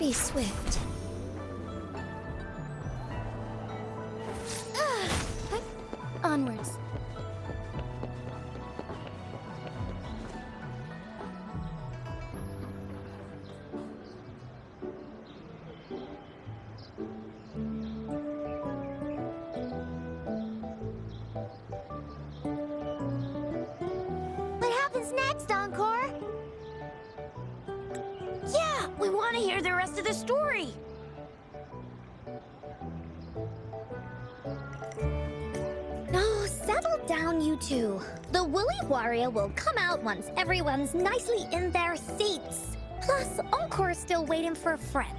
pretty swift. Onwards. What happens next, Encore? Yeah, we want to hear the rest of the story. Oh, settle down, you two. The Woolly Warrior will come out once everyone's nicely in their seats. Plus, Encore's still waiting for a friend.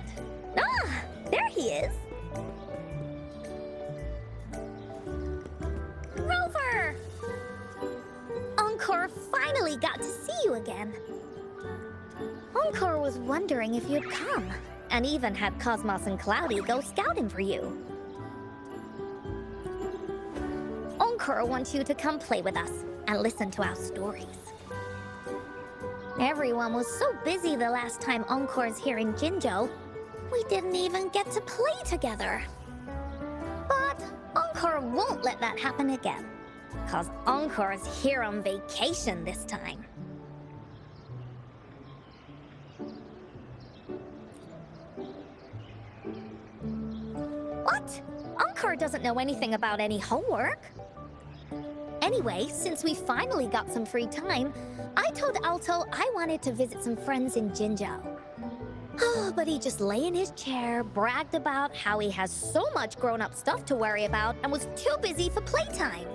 Ah, there he is. Rover! Encore finally got to see you again. Encore was wondering if you'd come, and even had Cosmos and Cloudy go scouting for you. Encore wants you to come play with us and listen to our stories. Everyone was so busy the last time Encore's here in Jinzhou, we didn't even get to play together. But Encore won't let that happen again, 'cause Encore's here on vacation this time. What? Encore doesn't know anything about any homework. Anyway, since we finally got some free time, I told Alto I wanted to visit some friends in Jinzhou. Oh, but he just lay in his chair, bragged about how he has so much grown-up stuff to worry about, and was too busy for playtime.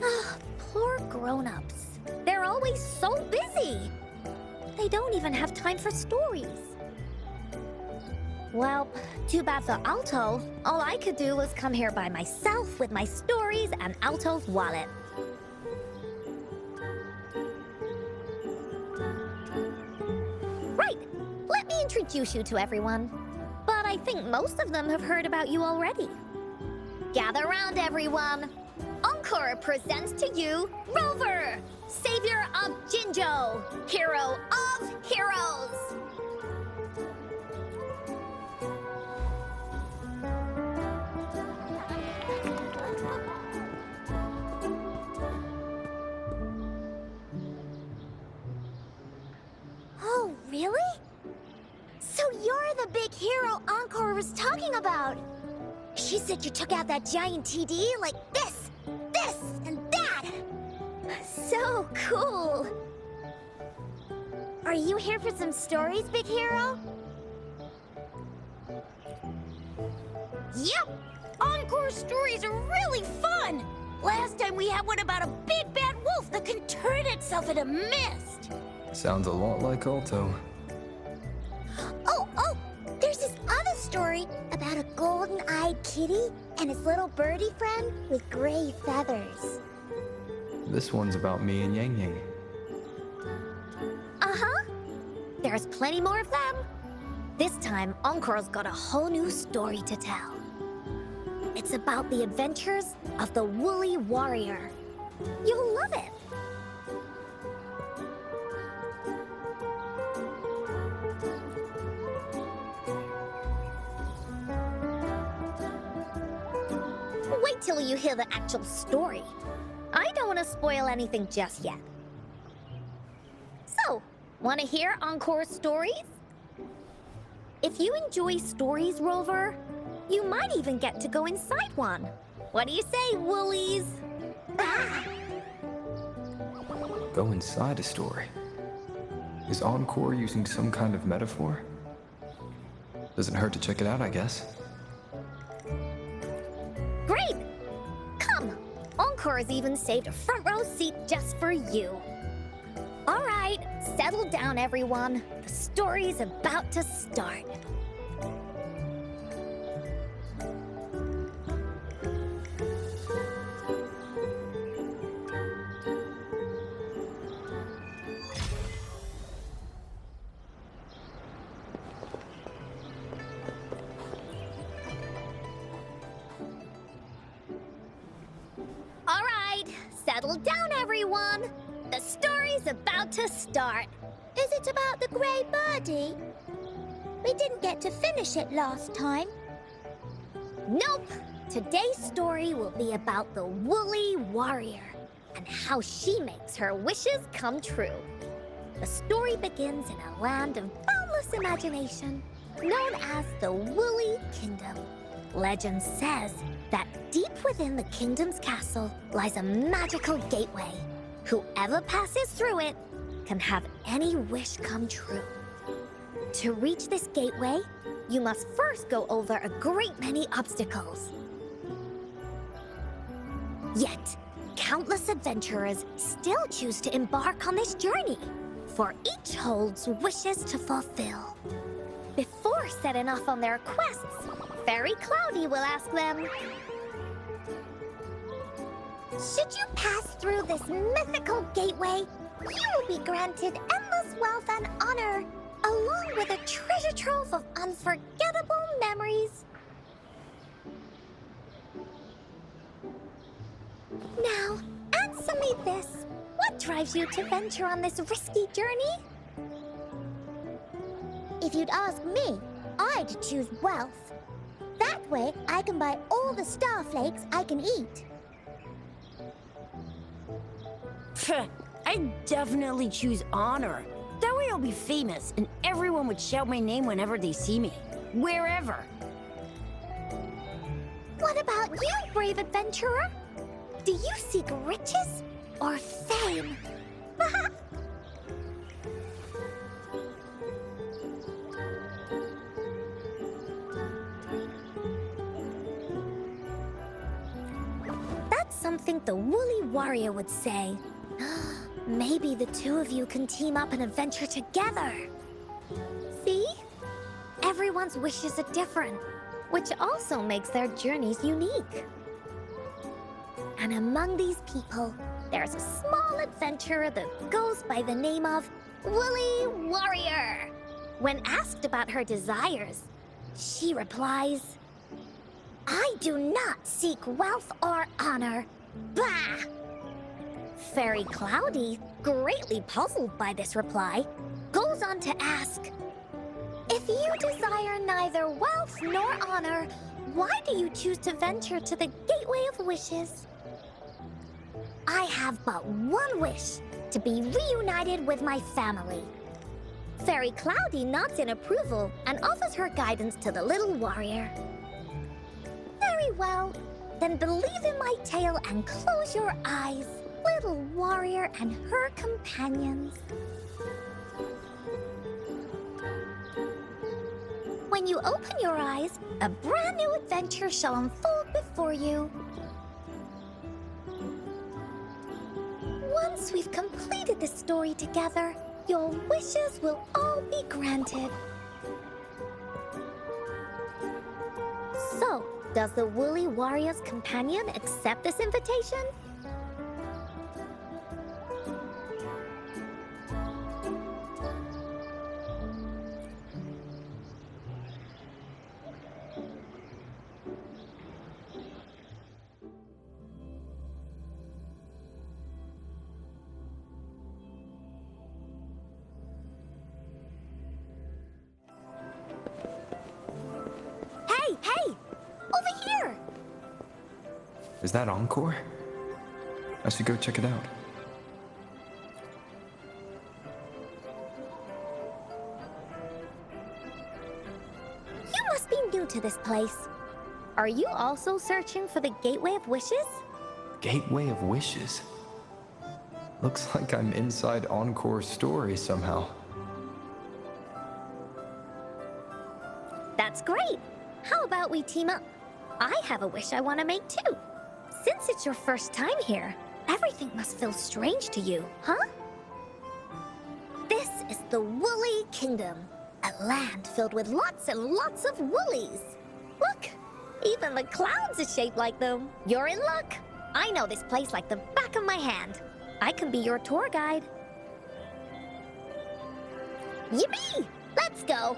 Ah, poor grown-ups. They're always so busy. They don't even have time for stories. Well, too bad for Alto. All I could do was come here by myself with my stories and Alto's wallet. Right, let me introduce you to everyone. But I think most of them have heard about you already. Gather round, everyone. Encore presents to you Rover, savior of Jinzhou, hero of heroes. Oh, really? So you're the big hero Encore was talking about. She said you took out that giant TD like this, and that. So cool. Are you here for some stories, big hero? Yep. Encore stories are really fun. Last time we had one about a big bad wolf that can turn itself into mist. Sounds a lot like Alto. Oh, there's this other story about a golden-eyed kitty and his little birdie friend with gray feathers. This one's about me and Yang Yang. Uh-huh. There's plenty more of them. This time, Encore's got a whole new story to tell. It's about the adventures of the Woolly Warrior. You'll love it. Wait till you hear the actual story. I don't want to spoil anything just yet. So, want to hear Encore's stories? If you enjoy stories, Rover, you might even get to go inside one. What do you say, Woolies? Go inside a story. Is Encore using some kind of metaphor? Doesn't hurt to check it out, I guess. Great! Come! Encore's even saved a front row seat just for you. All right, settle down, everyone. The story's about to start. All right, settle down, everyone. The story's about to start. Is it about the gray birdie? We didn't get to finish it last time. Nope! Today's story will be about the Woolly Warrior and how she makes her wishes come true. The story begins in a land of boundless imagination, known as the Woolly Kingdom. Legend says that deep within the kingdom's castle lies a magical gateway. Whoever passes through it can have any wish come true. To reach this gateway, you must first go over a great many obstacles. Yet, countless adventurers still choose to embark on this journey, for each holds wishes to fulfill. Before setting off on their quests, Fairy Cloudy will ask them, Should you pass through this mythical gateway, you will be granted endless wealth and honor, along with a treasure trove of unforgettable memories. Now, answer me this. What drives you to venture on this risky journey? If you'd ask me, I'd choose wealth. That way, I can buy all the starflakes I can eat. I'd definitely choose honor. That way I'll be famous, and everyone would shout my name whenever they see me. Wherever. What about you, brave adventurer? Do you seek riches or fame? that's something the Woolly Warrior would say. Maybe the two of you can team up and adventure together. See? Everyone's wishes are different, which also makes their journeys unique. And among these people, there's a small adventurer that goes by the name of Woolly Warrior. When asked about her desires, she replies, I do not seek wealth or honor. Bah! Fairy Cloudy, greatly puzzled by this reply, goes on to ask, If you desire neither wealth nor honor, why do you choose to venture to the Gateway of Wishes? I have but one wish, to be reunited with my family. Fairy Cloudy nods in approval and offers her guidance to the little warrior. Very well, then believe in my tale and close your eyes, little warrior and her companions. When you open your eyes, a brand new adventure shall unfold before you. Once we've completed this story together, your wishes will all be granted. So, does the Woolly Warrior's companion accept this invitation? Hey! Over here! Is that Encore? I should go check it out. You must be new to this place. Are you also searching for the Gateway of Wishes? Gateway of Wishes? Looks like I'm inside Encore's story somehow. That's great! How about we team up? I have a wish I want to make too. Since it's your first time here, everything must feel strange to you, huh? This is the Woolly Kingdom, a land filled with lots and lots of woolies. Look, even the clouds are shaped like them. You're in luck. I know this place like the back of my hand. I can be your tour guide. Yippee! Let's go!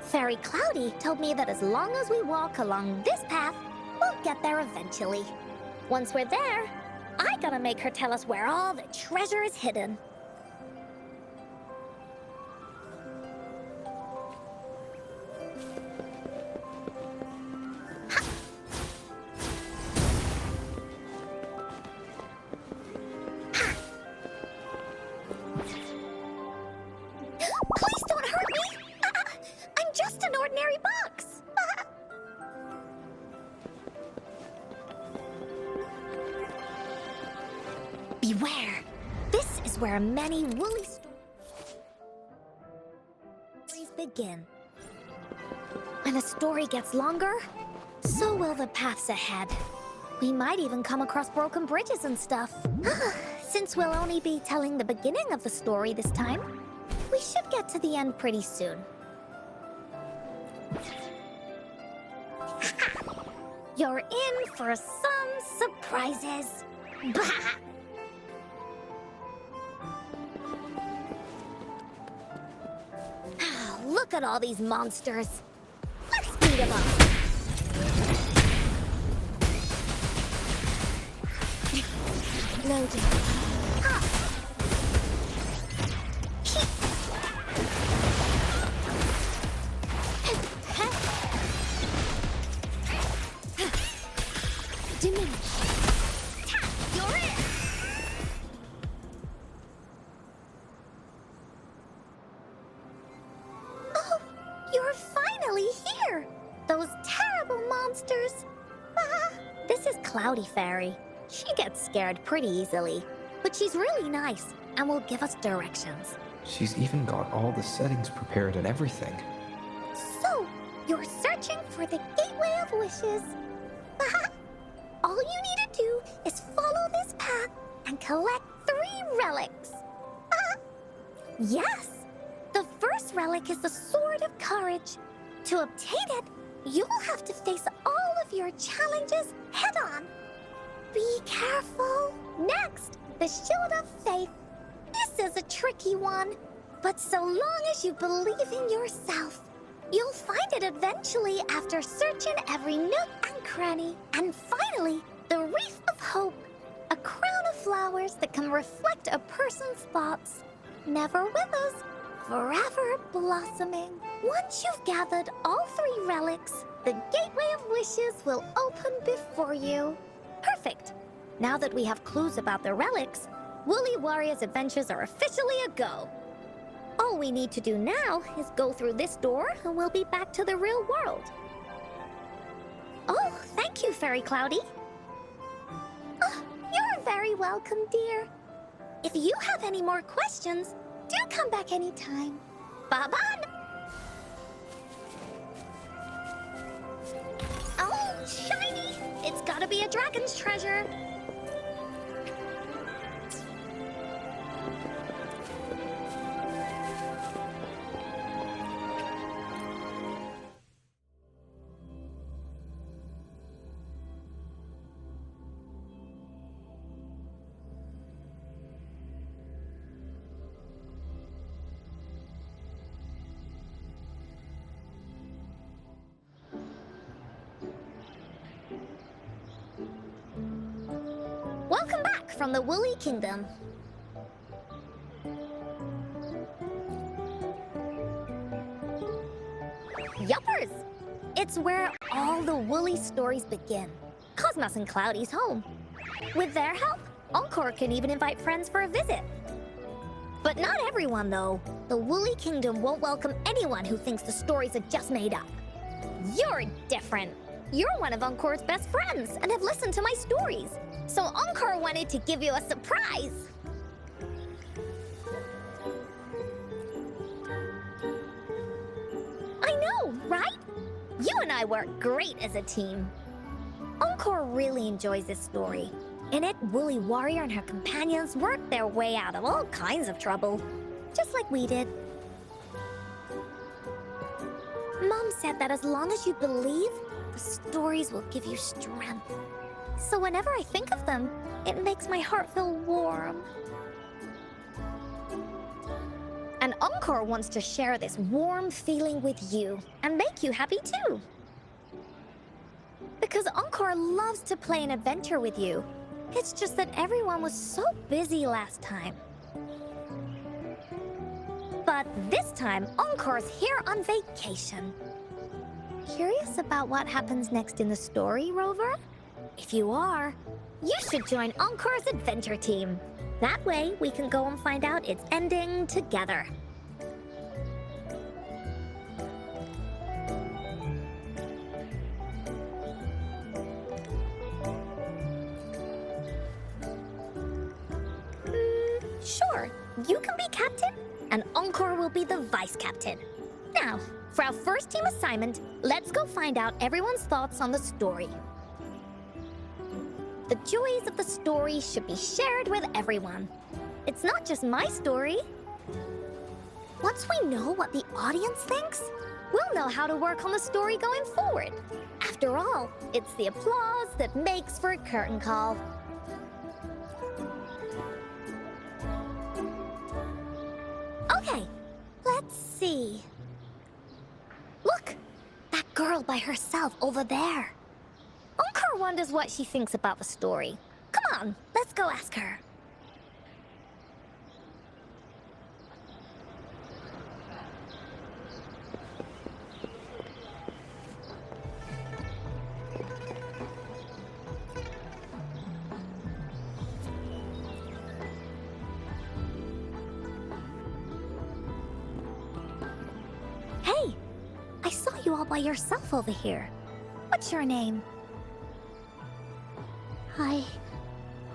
Fairy Cloudy told me that as long as we walk along this path, we'll get there eventually. Once we're there, I gotta make her tell us where all the treasure is hidden. Beware! This is where many woolly stories begin. When a story gets longer, so will the paths ahead. We might even come across broken bridges and stuff. Since we'll only be telling the beginning of the story this time, we should get to the end pretty soon. You're in for some surprises. Bah! Look at all these monsters. Let's beat them up. Loading. Diminish. You're in. Oh, you're finally here. Those terrible monsters. This is Cloudy Fairy. She gets scared pretty easily, but she's really nice and will give us directions. She's even got all the settings prepared and everything. So, you're searching for the Gateway of Wishes. All you need to do is follow this path and collect 3 relics. Yes! The first relic is the Sword of Courage. To obtain it, you will have to face all of your challenges head-on. Be careful. Next, the Shield of Faith. This is a tricky one, but so long as you believe in yourself, you'll find it eventually after searching every nook and cranny. And finally, the Wreath of Hope, a crown of flowers that can reflect a person's thoughts. Never withers, forever blossoming. Once you've gathered all 3 relics, the Gateway of Wishes will open before you. Perfect. Now that we have clues about the relics, Woolly Warrior's adventures are officially a go. All we need to do now is go through this door and we'll be back to the real world. Oh, thank you, Fairy Cloudy. Oh, you're very welcome, dear. If you have any more questions, do come back anytime. Bye-bye. Oh, shiny! It's gotta be a dragon's treasure. Welcome back from the Woolly Kingdom. Yuppers! It's where all the Woolly stories begin. Cosmos and Cloudy's home. With their help, Encore can even invite friends for a visit. But not everyone, though. The Woolly Kingdom won't welcome anyone who thinks the stories are just made up. You're different. You're one of Encore's best friends and have listened to my stories. So Encore wanted to give you a surprise. I know, right? You and I work great as a team. Encore really enjoys this story. In it, Woolly Warrior and her companions work their way out of all kinds of trouble, just like we did. Mom said that as long as you believe, the stories will give you strength. So whenever I think of them, it makes my heart feel warm. And Encore wants to share this warm feeling with you and make you happy too. Because Encore loves to play an adventure with you. It's just that everyone was so busy last time. But this time, Encore's here on vacation. Curious about what happens next in the story, Rover? If you are, you should join Encore's adventure team. That way, we can go and find out its ending together. you can be captain, and Encore will be the vice captain. Now, for our first team assignment, let's go find out everyone's thoughts on the story. The joys of the story should be shared with everyone. It's not just my story. Once we know what the audience thinks, We'll know how to work on the story going forward. After all, it's the applause that makes for a curtain call. Okay, let's see. Look, that girl by herself over there. Encore wonders what she thinks about the story. Come on, let's go ask her. Hey, I saw you all by yourself over here. What's your name?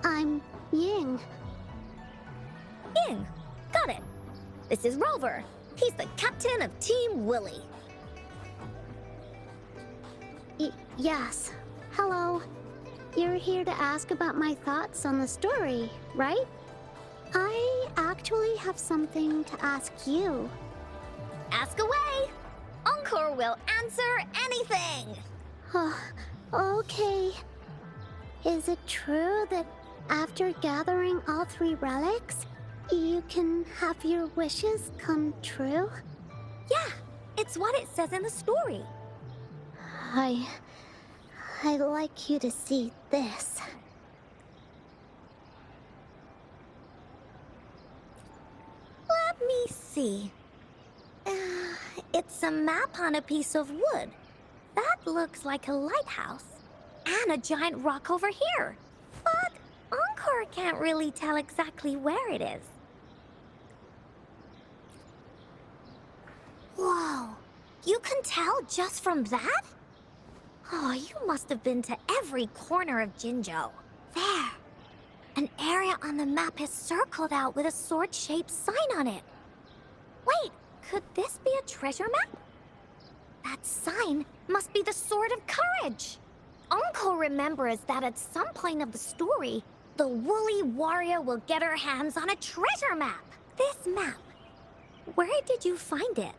I'm Ying. Ying. Got it. This is Rover. He's the captain of Team Willy. Yes. Hello. You're here to ask about my thoughts on the story, right? I actually have something to ask you. Ask away. Encore will answer anything. Okay. Is it true that after gathering all 3 relics, you can have your wishes come true? Yeah, it's what it says in the story. I'd like you to see this. Let me see. It's a map on a piece of wood. That looks like a lighthouse. And a giant rock over here. But Encore can't really tell exactly where it is. Whoa, you can tell just from that? Oh, you must have been to every corner of Jinzhou. There. An area on the map is circled out with a sword-shaped sign on it. Wait, could this be a treasure map? That sign must be the Sword of Courage. Encore remembers that at some point of the story, the woolly warrior will get her hands on a treasure map. This map, where did you find it?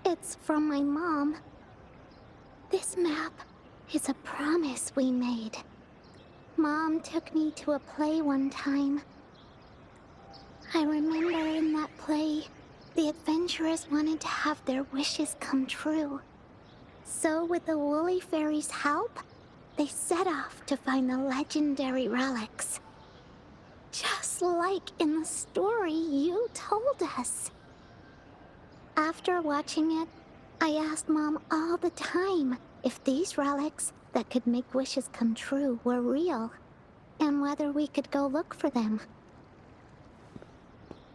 It's from my mom. This map is a promise we made. Mom took me to a play one time. I remember in that play, the adventurers wanted to have their wishes come true. So with the Woolly Fairy's help, they set off to find the legendary relics. Just like in the story you told us. After watching it, I asked Mom all the time if these relics that could make wishes come true were real, and whether we could go look for them.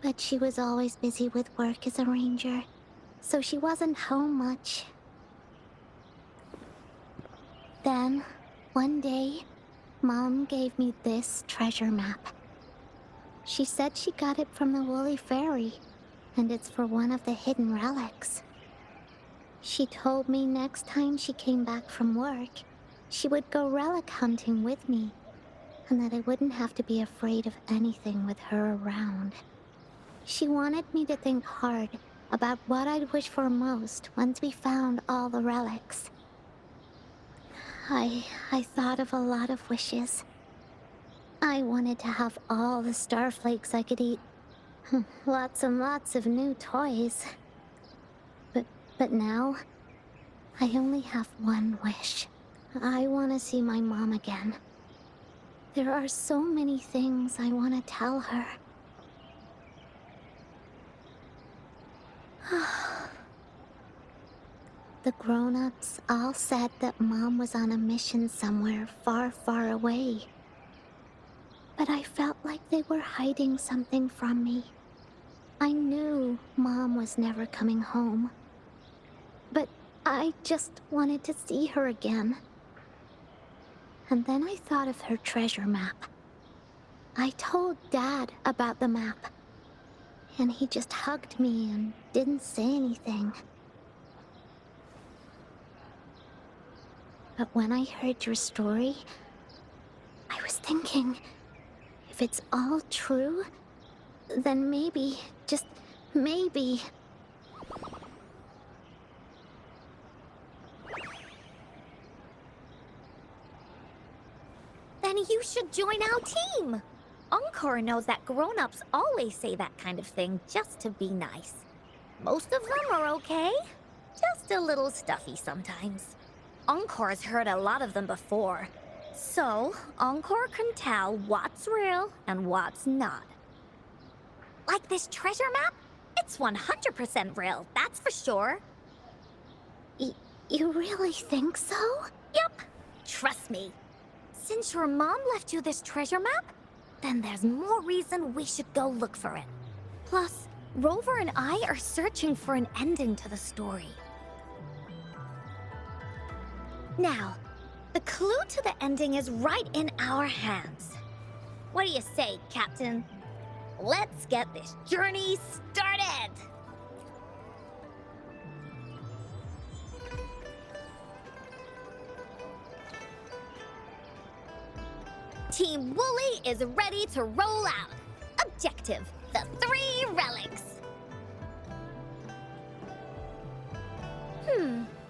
But she was always busy with work as a ranger, so she wasn't home much. Then, one day, Mom gave me this treasure map. She said she got it from the Woolly Fairy, and it's for one of the hidden relics. She told me next time she came back from work, she would go relic hunting with me, and that I wouldn't have to be afraid of anything with her around. She wanted me to think hard about what I'd wish for most once we found all the relics. I thought of a lot of wishes. I wanted to have all the starflakes I could eat. Lots and lots of new toys. But now, I only have one wish. I want to see my mom again. There are so many things I want to tell her. The grown-ups all said that Mom was on a mission somewhere far, far away. But I felt like they were hiding something from me. I knew Mom was never coming home. But I just wanted to see her again. And then I thought of her treasure map. I told Dad about the map. and he just hugged me and didn't say anything. But when I heard your story, I was thinking, if it's all true, then maybe, just maybe... Then you should join our team. Encore knows that grown-ups always say that kind of thing just to be nice. Most of them are okay, just a little stuffy sometimes. Encore's heard a lot of them before, so Encore can tell what's real and what's not. Like this treasure map? It's 100% real, that's for sure. You really think so? Yup, trust me. Since your mom left you this treasure map, then there's more reason we should go look for it. Plus, Rover and I are searching for an ending to the story. Now, the clue to the ending is right in our hands. What do you say, Captain? Let's get this journey started! Team Wooly is ready to roll out. Objective, the 3 relics.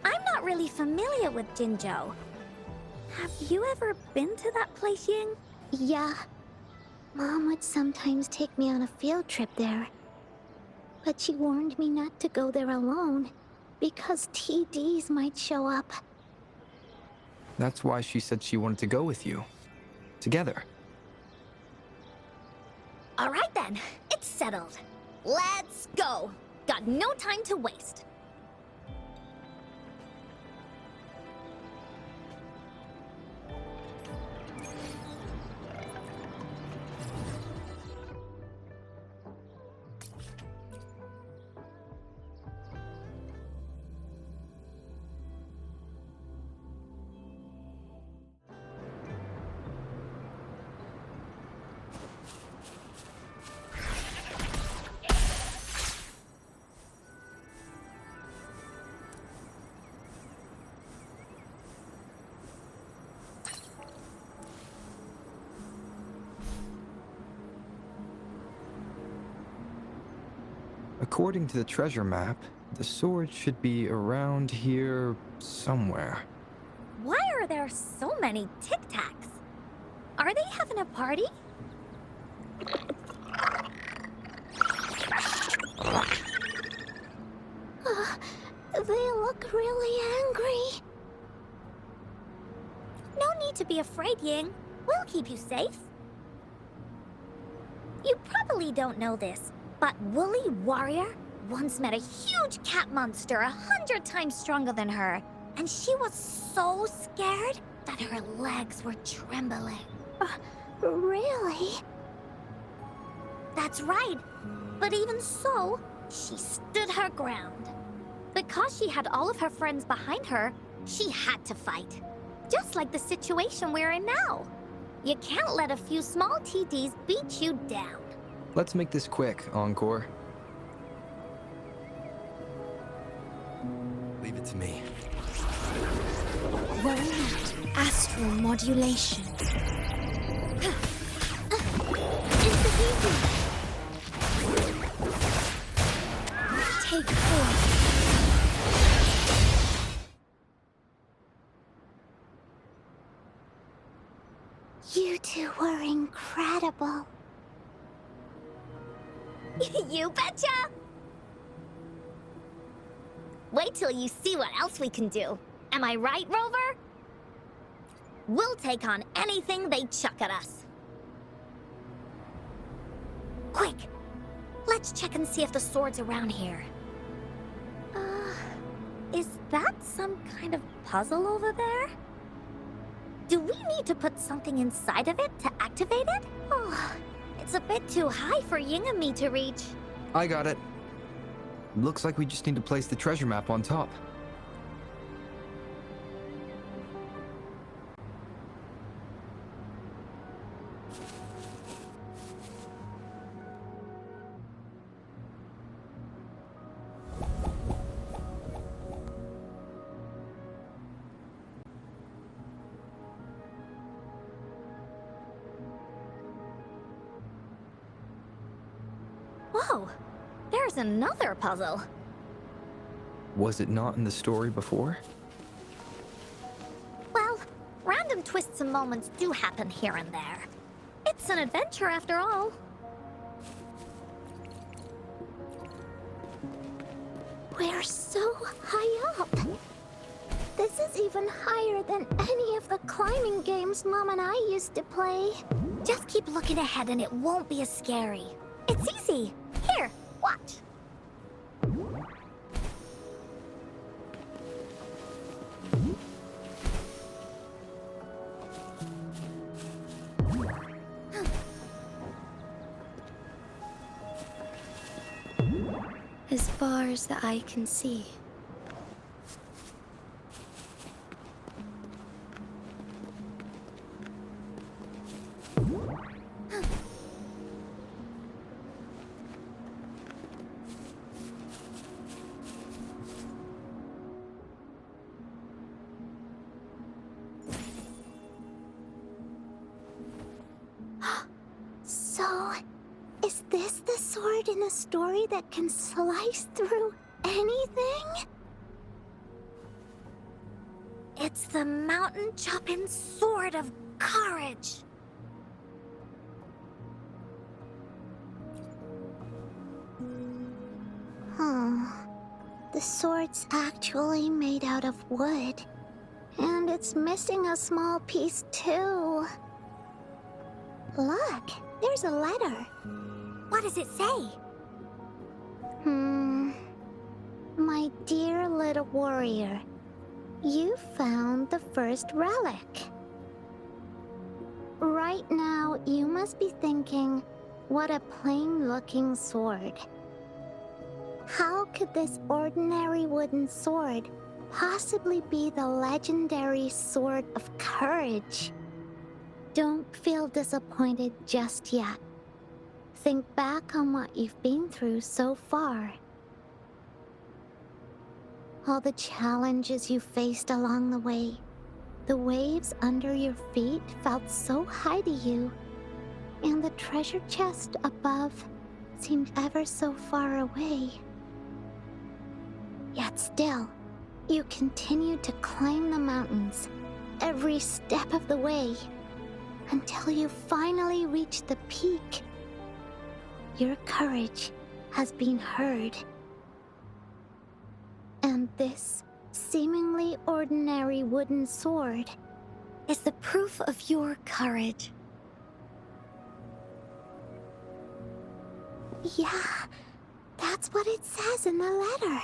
I'm not really familiar with Jinzhou. Have you ever been to that place, Ying? Yeah. Mom would sometimes take me on a field trip there. But she warned me not to go there alone, because TDs might show up. That's why she said she wanted to go with you. Together. All right then, it's settled. Let's go. Got no time to waste. According to the treasure map, the sword should be around here somewhere. Why are there so many Tic Tacs? Are they having a party? They look really angry. No need to be afraid, Ying. We'll keep you safe. You probably don't know this, but Woolly Warrior once met a huge cat monster 100 times stronger than her, and she was so scared that her legs were trembling. Really? That's right. But even so, she stood her ground. Because she had all of her friends behind her, she had to fight. Just like the situation we're in now. You can't let a few small TDs beat you down. Let's make this quick, Encore. Leave it to me. Rolling out astral modulation. Take 4. You two were incredible. You betcha! Wait till you see what else we can do. Am I right, Rover? We'll take on anything they chuck at us. Quick! Let's check and see if the sword's around here. Is that some kind of puzzle over there? Do we need to put something inside of it to activate it? Oh, it's a bit too high for Ying and me to reach. I got it. Looks like we just need to place the treasure map on top. Oh, there's another puzzle. Was it not in the story before? Well, random twists and moments do happen here and there. It's an adventure after all. We're so high up. This is even higher than any of the climbing games Mom and I used to play. Just keep looking ahead and it won't be as scary. It's easy. Here, watch. As far as the eye can see. So, is this the sword in a story that can slice through anything? It's the mountain chopping sword of courage. The sword's actually made out of wood. And it's missing a small piece too. Look, there's a letter. What does it say? My dear little warrior, you found the first relic. Right now, you must be thinking, what a plain-looking sword. How could this ordinary wooden sword possibly be the legendary sword of courage? Don't feel disappointed just yet. Think back on what you've been through so far. All the challenges you faced along the way. The waves under your feet felt so high to you, and the treasure chest above seemed ever so far away. Yet still, you continued to climb the mountains, every step of the way, until you finally reached the peak. Your courage has been heard. And this seemingly ordinary wooden sword Is the proof of your courage. Yeah, that's what it says in the letter.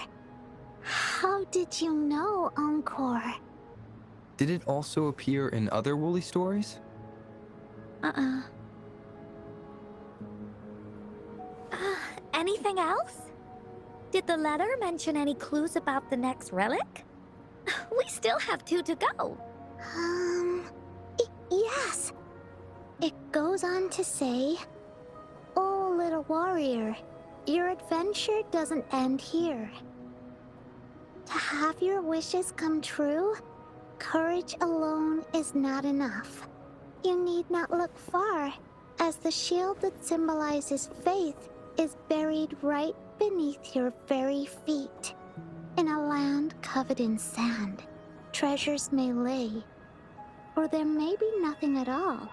How did you know, Encore? Did it also appear in other Woolly stories? Anything else? Did the letter mention any clues about the next relic? We still have 2 to go. Yes. It goes on to say, "Oh, little warrior, your adventure doesn't end here. To have your wishes come true, courage alone is not enough. You need not look far, as the shield that symbolizes faith is buried right beneath your very feet. In a land covered in sand, treasures may lay, or there may be nothing at all.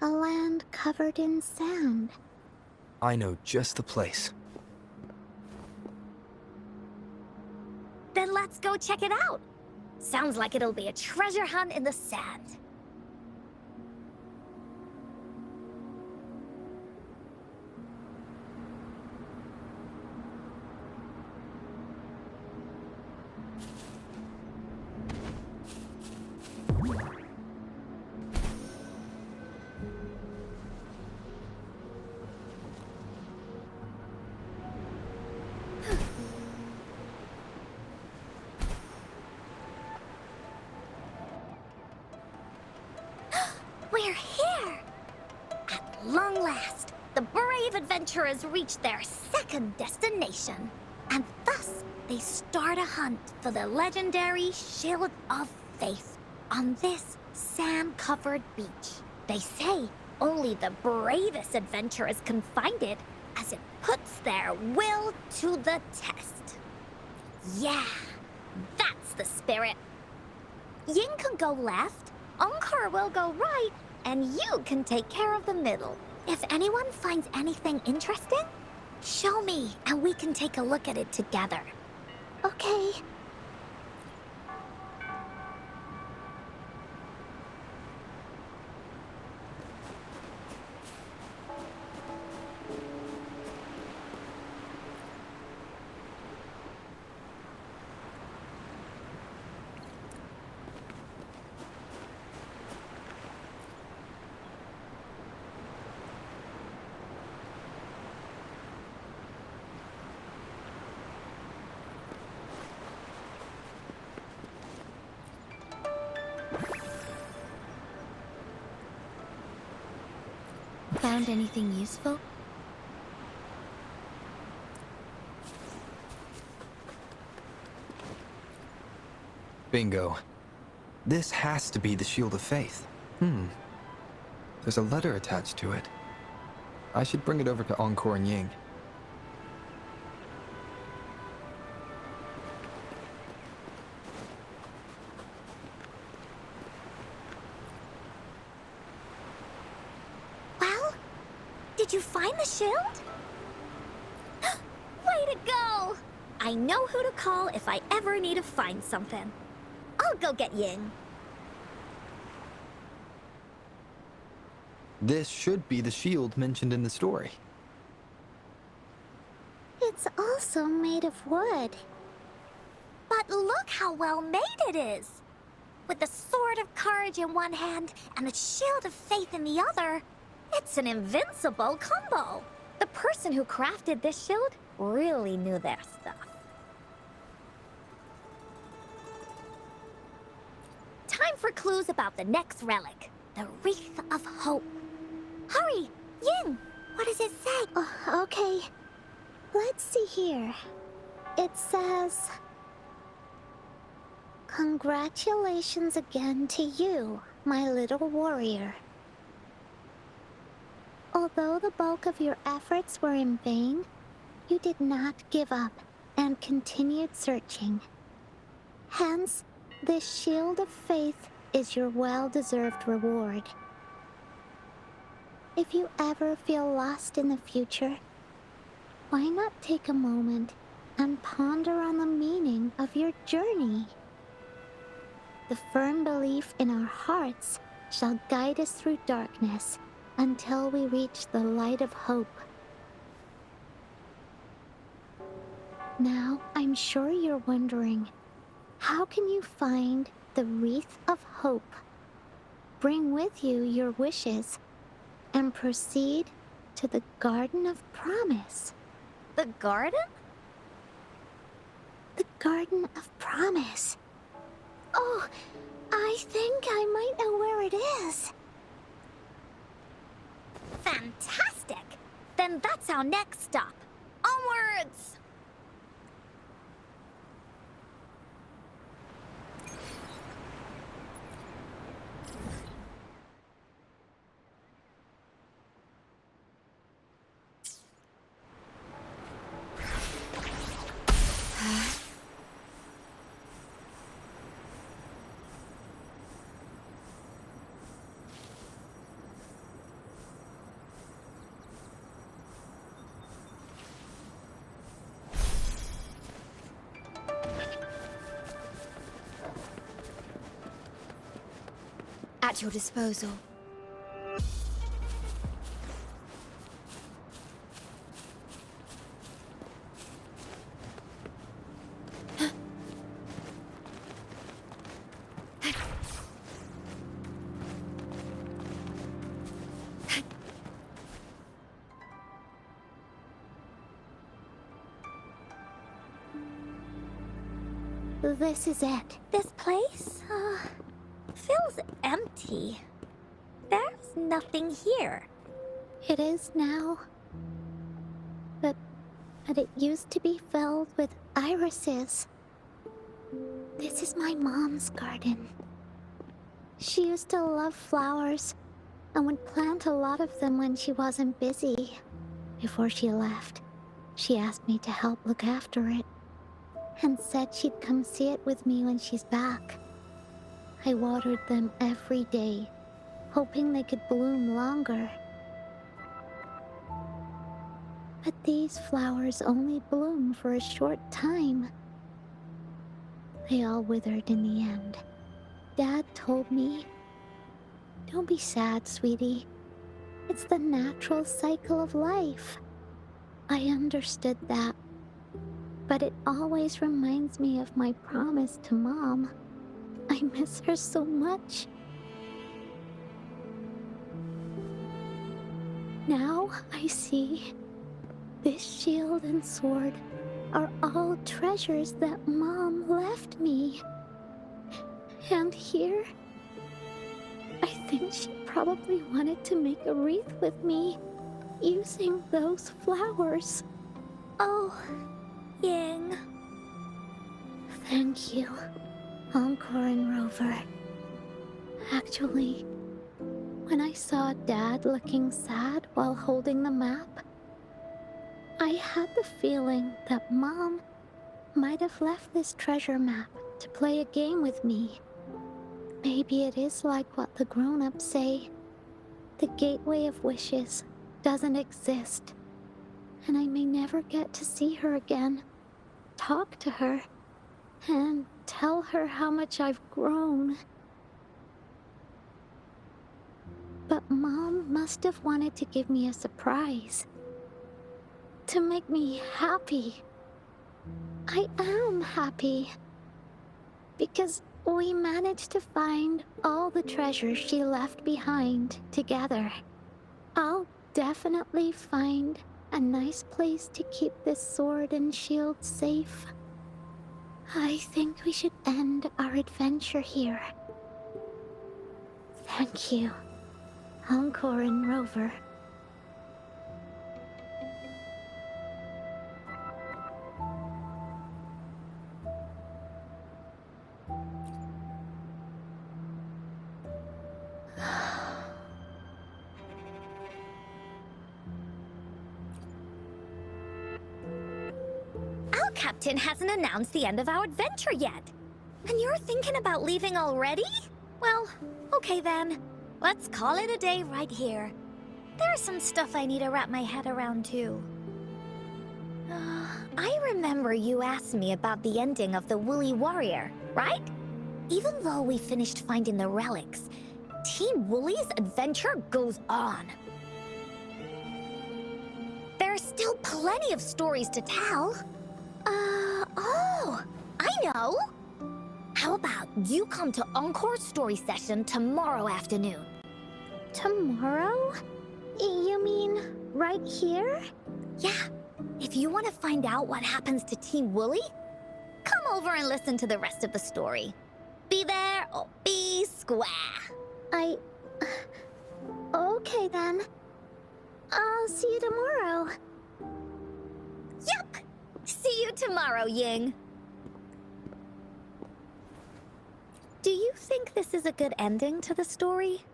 A land covered in sand." I know just the place. Then let's go check it out. Sounds like it'll be a treasure hunt in the sand. We're here! At long last, the brave adventurers reach their second destination. And thus, they start a hunt for the legendary Shield of Faith on this sand-covered beach. They say only the bravest adventurers can find it, as it puts their will to the test. Yeah, that's the spirit. Yin can go left, Encore will go right, and you can take care of the middle. If anyone finds anything interesting, show me and we can take a look at it together. Okay. Found anything useful? Bingo. This has to be the Shield of Faith. There's a letter attached to it. I should bring it over to Encore and Ying. Well, did you find the shield? Way to go! I know who to call if I ever need to find something. I'll go get Yin. This should be the shield mentioned in the story. It's also made of wood. But look how well made it is! With the sword of courage in one hand and the shield of faith in the other, it's an invincible combo. The person who crafted this shield really knew their stuff. Time for clues about the next relic, the Wreath of Hope. Hurry, Yin! What does it say? Oh, okay. Let's see here. It says... Congratulations again to you, my little warrior. Although the bulk of your efforts were in vain, you did not give up and continued searching. Hence, this shield of faith is your well-deserved reward. If you ever feel lost in the future, why not take a moment and ponder on the meaning of your journey? The firm belief in our hearts shall guide us through darkness until we reach the light of hope. Now, I'm sure you're wondering, how can you find the Wreath of Hope? Bring with you your wishes and proceed to the Garden of Promise. The garden? The Garden of Promise. Oh, I think I might know where it is. Fantastic! Then that's our next stop. Onwards! At your disposal. This is it. This place, feels empty. There's nothing here. It is now. But it used to be filled with irises. This is my mom's garden. She used to love flowers and would plant a lot of them when she wasn't busy. Before she left, she asked me to help look after it, and said she'd come see it with me when she's back. I watered them every day, hoping they could bloom longer. But these flowers only bloom for a short time. They all withered in the end. Dad told me, "Don't be sad, sweetie. It's the natural cycle of life." I understood that, but it always reminds me of my promise to Mom. I miss her so much. Now I see this shield and sword are all treasures that Mom left me. And here, I think she probably wanted to make a wreath with me, using those flowers. Oh, Ying. Thank you, Encore and Rover. Actually, when I saw Dad looking sad while holding the map, I had the feeling that Mom might have left this treasure map to play a game with me. Maybe it is like what the grown-ups say. The Gateway of Wishes doesn't exist, and I may never get to see her again, talk to her, and tell her how much I've grown. But Mom must have wanted to give me a surprise. To make me happy. I am happy. Because we managed to find all the treasures she left behind together. I'll definitely find a nice place to keep this sword and shield safe. I think we should end our adventure here. Thank you, Encore and Rover. Our captain hasn't announced the end of our adventure yet. And you're thinking about leaving already? Well, okay then. Let's call it a day right here. There's some stuff I need to wrap my head around too. I remember you asked me about the ending of the Woolly Warrior, right? Even though we finished finding the relics, Team Woolly's adventure goes on. There's still plenty of stories to tell. Oh, I know! How about you come to Encore's story session tomorrow afternoon? Tomorrow? You mean right here? Yeah, if you want to find out what happens to Team Woolly, come over and listen to the rest of the story. Be there or be square. Okay then. I'll see you tomorrow. Yup! See you tomorrow, Ying. Do you think this is a good ending to the story?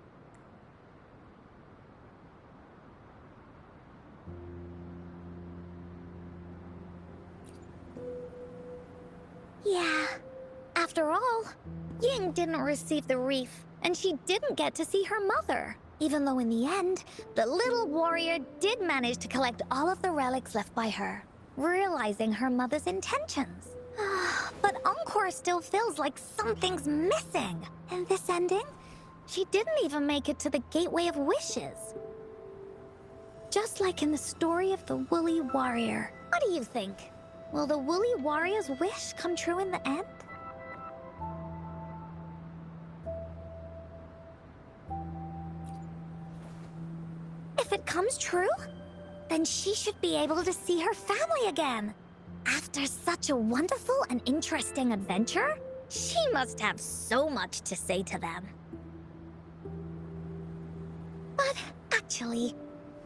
Yeah. After all, Ying didn't receive the wreath, and she didn't get to see her mother. Even though in the end, the little warrior did manage to collect all of the relics left by her, realizing her mother's intentions. But Encore still feels like something's missing. In this ending, she didn't even make it to the Gateway of Wishes. Just like in the story of the Woolly Warrior. What do you think? Will the Woolly Warrior's wish come true in the end? If it comes true, then she should be able to see her family again. After such a wonderful and interesting adventure, she must have so much to say to them. But actually,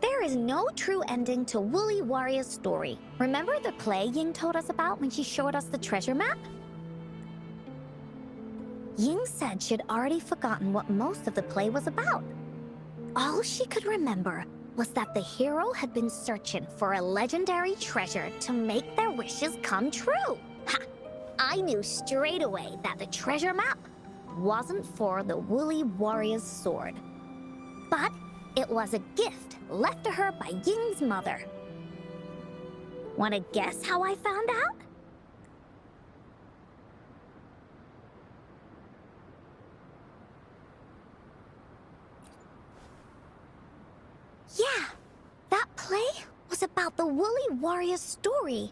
there is no true ending to Woolly Warrior's story. Remember the play Ying told us about when she showed us the treasure map? Ying said she'd already forgotten what most of the play was about. All she could remember was that the hero had been searching for a legendary treasure to make their wishes come true. Ha! I knew straight away that the treasure map wasn't for the woolly warrior's sword, but it was a gift left to her by Ying's mother. Wanna guess how I found out? Yeah, that play was about the woolly warrior's story,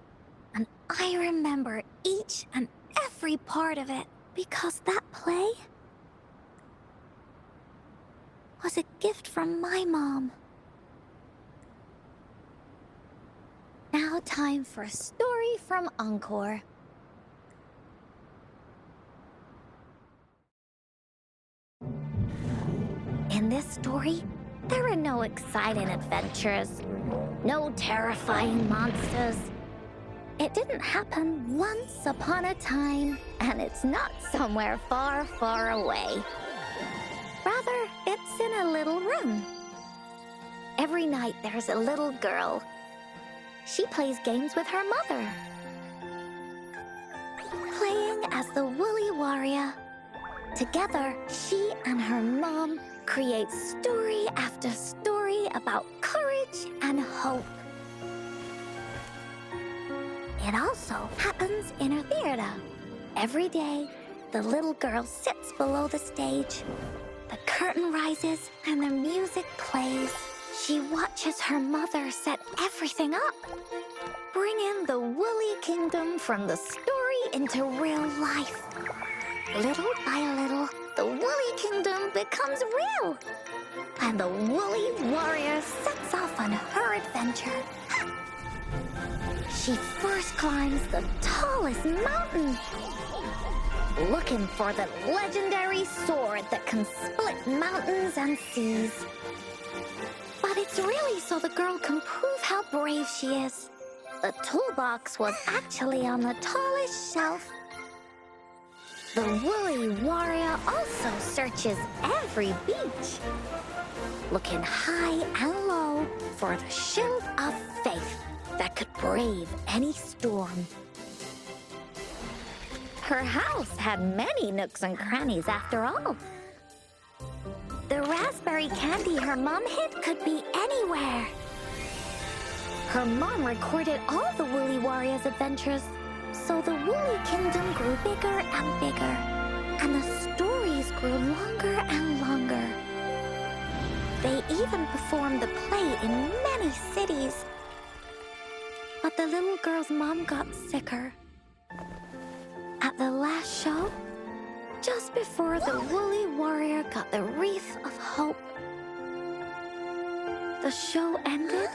and I remember each and every part of it because that play was a gift from my mom. Now time for a story from Encore. In this story, there are no exciting adventures, no terrifying monsters. It didn't happen once upon a time, and it's not somewhere far, far away. Rather, it's in a little room. Every night there's a little girl. She plays games with her mother, playing as the woolly warrior. Together, she and her mom create story after story about courage and hope. It also happens in her theater. Every day, the little girl sits below the stage. The curtain rises and the music plays. She watches her mother set everything up, bringing the woolly kingdom from the story into real life. Little by little, the woolly kingdom becomes real, and the woolly warrior sets off on her adventure. She first climbs the tallest mountain, looking for the legendary sword that can split mountains and seas. But it's really so the girl can prove how brave she is. The toolbox was actually on the tallest shelf. The woolly warrior also searches every beach, looking high and low for the shield of faith that could brave any storm. Her house had many nooks and crannies after all. The raspberry candy her mom hid could be anywhere. Her mom recorded all the woolly warrior's adventures, so the woolly kingdom grew bigger and bigger, and the stories grew longer and longer. They even performed the play in many cities. But the little girl's mom got sicker. At the last show, just before the woolly warrior got the wreath of hope, the show ended,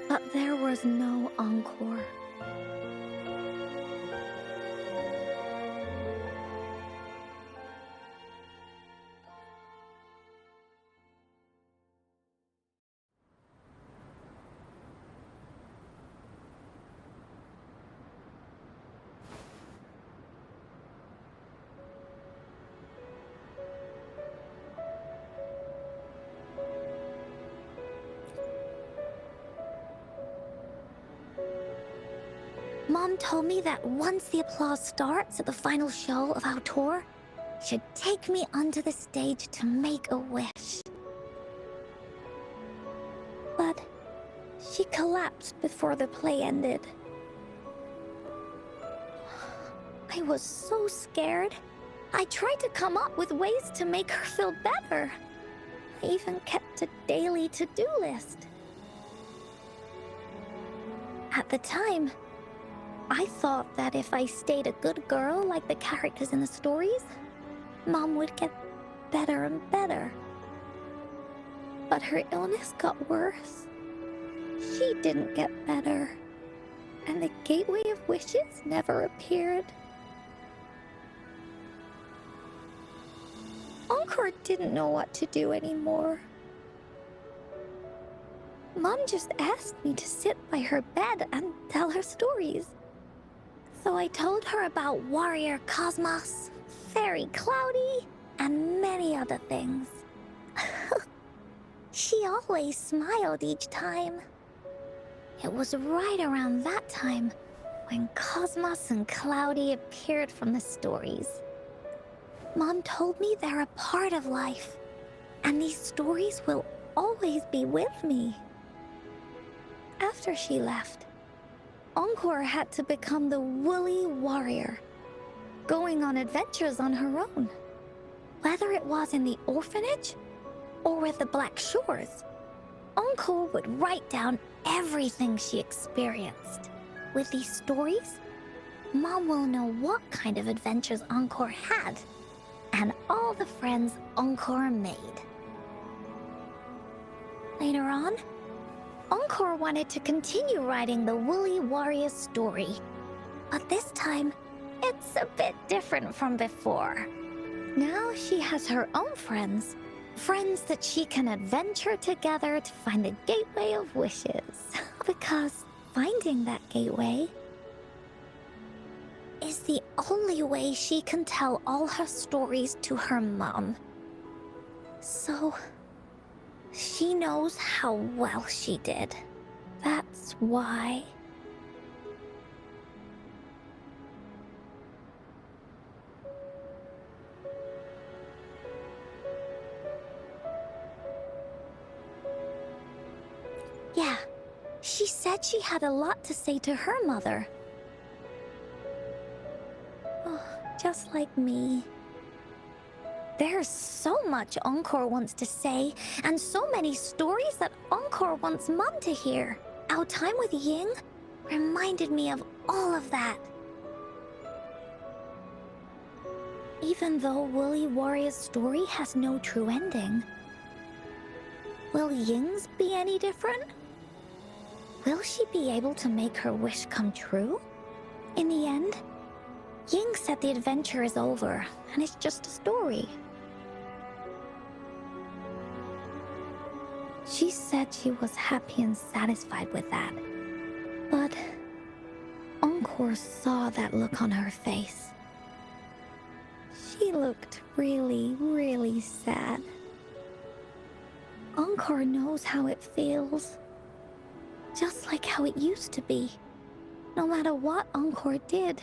but there was no encore. Mom told me that once the applause starts at the final show of our tour, she'd take me onto the stage to make a wish. But she collapsed before the play ended. I was so scared. I tried to come up with ways to make her feel better. I even kept a daily to-do list. At the time, I thought that if I stayed a good girl like the characters in the stories, Mom would get better and better. But her illness got worse. She didn't get better, and the Gateway of Wishes never appeared. Encore didn't know what to do anymore. Mom just asked me to sit by her bed and tell her stories. So I told her about Warrior Cosmos, Fairy Cloudy, and many other things. She always smiled each time. It was right around that time when Cosmos and Cloudy appeared from the stories. Mom told me they're a part of life, and these stories will always be with me. After she left, Encore had to become the woolly warrior, going on adventures on her own. Whether it was in the orphanage or with the Black Shores, Encore would write down everything she experienced. With these stories, Mom will know what kind of adventures Encore had and all the friends Encore made. Later on, Encore wanted to continue writing the Woolly Warrior story, but this time, it's a bit different from before. Now she has her own friends, friends that she can adventure together to find the Gateway of Wishes. Because finding that gateway is the only way she can tell all her stories to her mom. So, she knows how well she did. That's why. Yeah, she said she had a lot to say to her mother. Oh, just like me. There's so much Encore wants to say, and so many stories that Encore wants Mom to hear. Our time with Ying reminded me of all of that. Even though Woolly Warrior's story has no true ending, will Ying's be any different? Will she be able to make her wish come true? In the end, Ying said the adventure is over, and it's just a story. She said she was happy and satisfied with that. But Encore saw that look on her face. She looked really, really sad. Encore knows how it feels. Just like how it used to be. No matter what Encore did,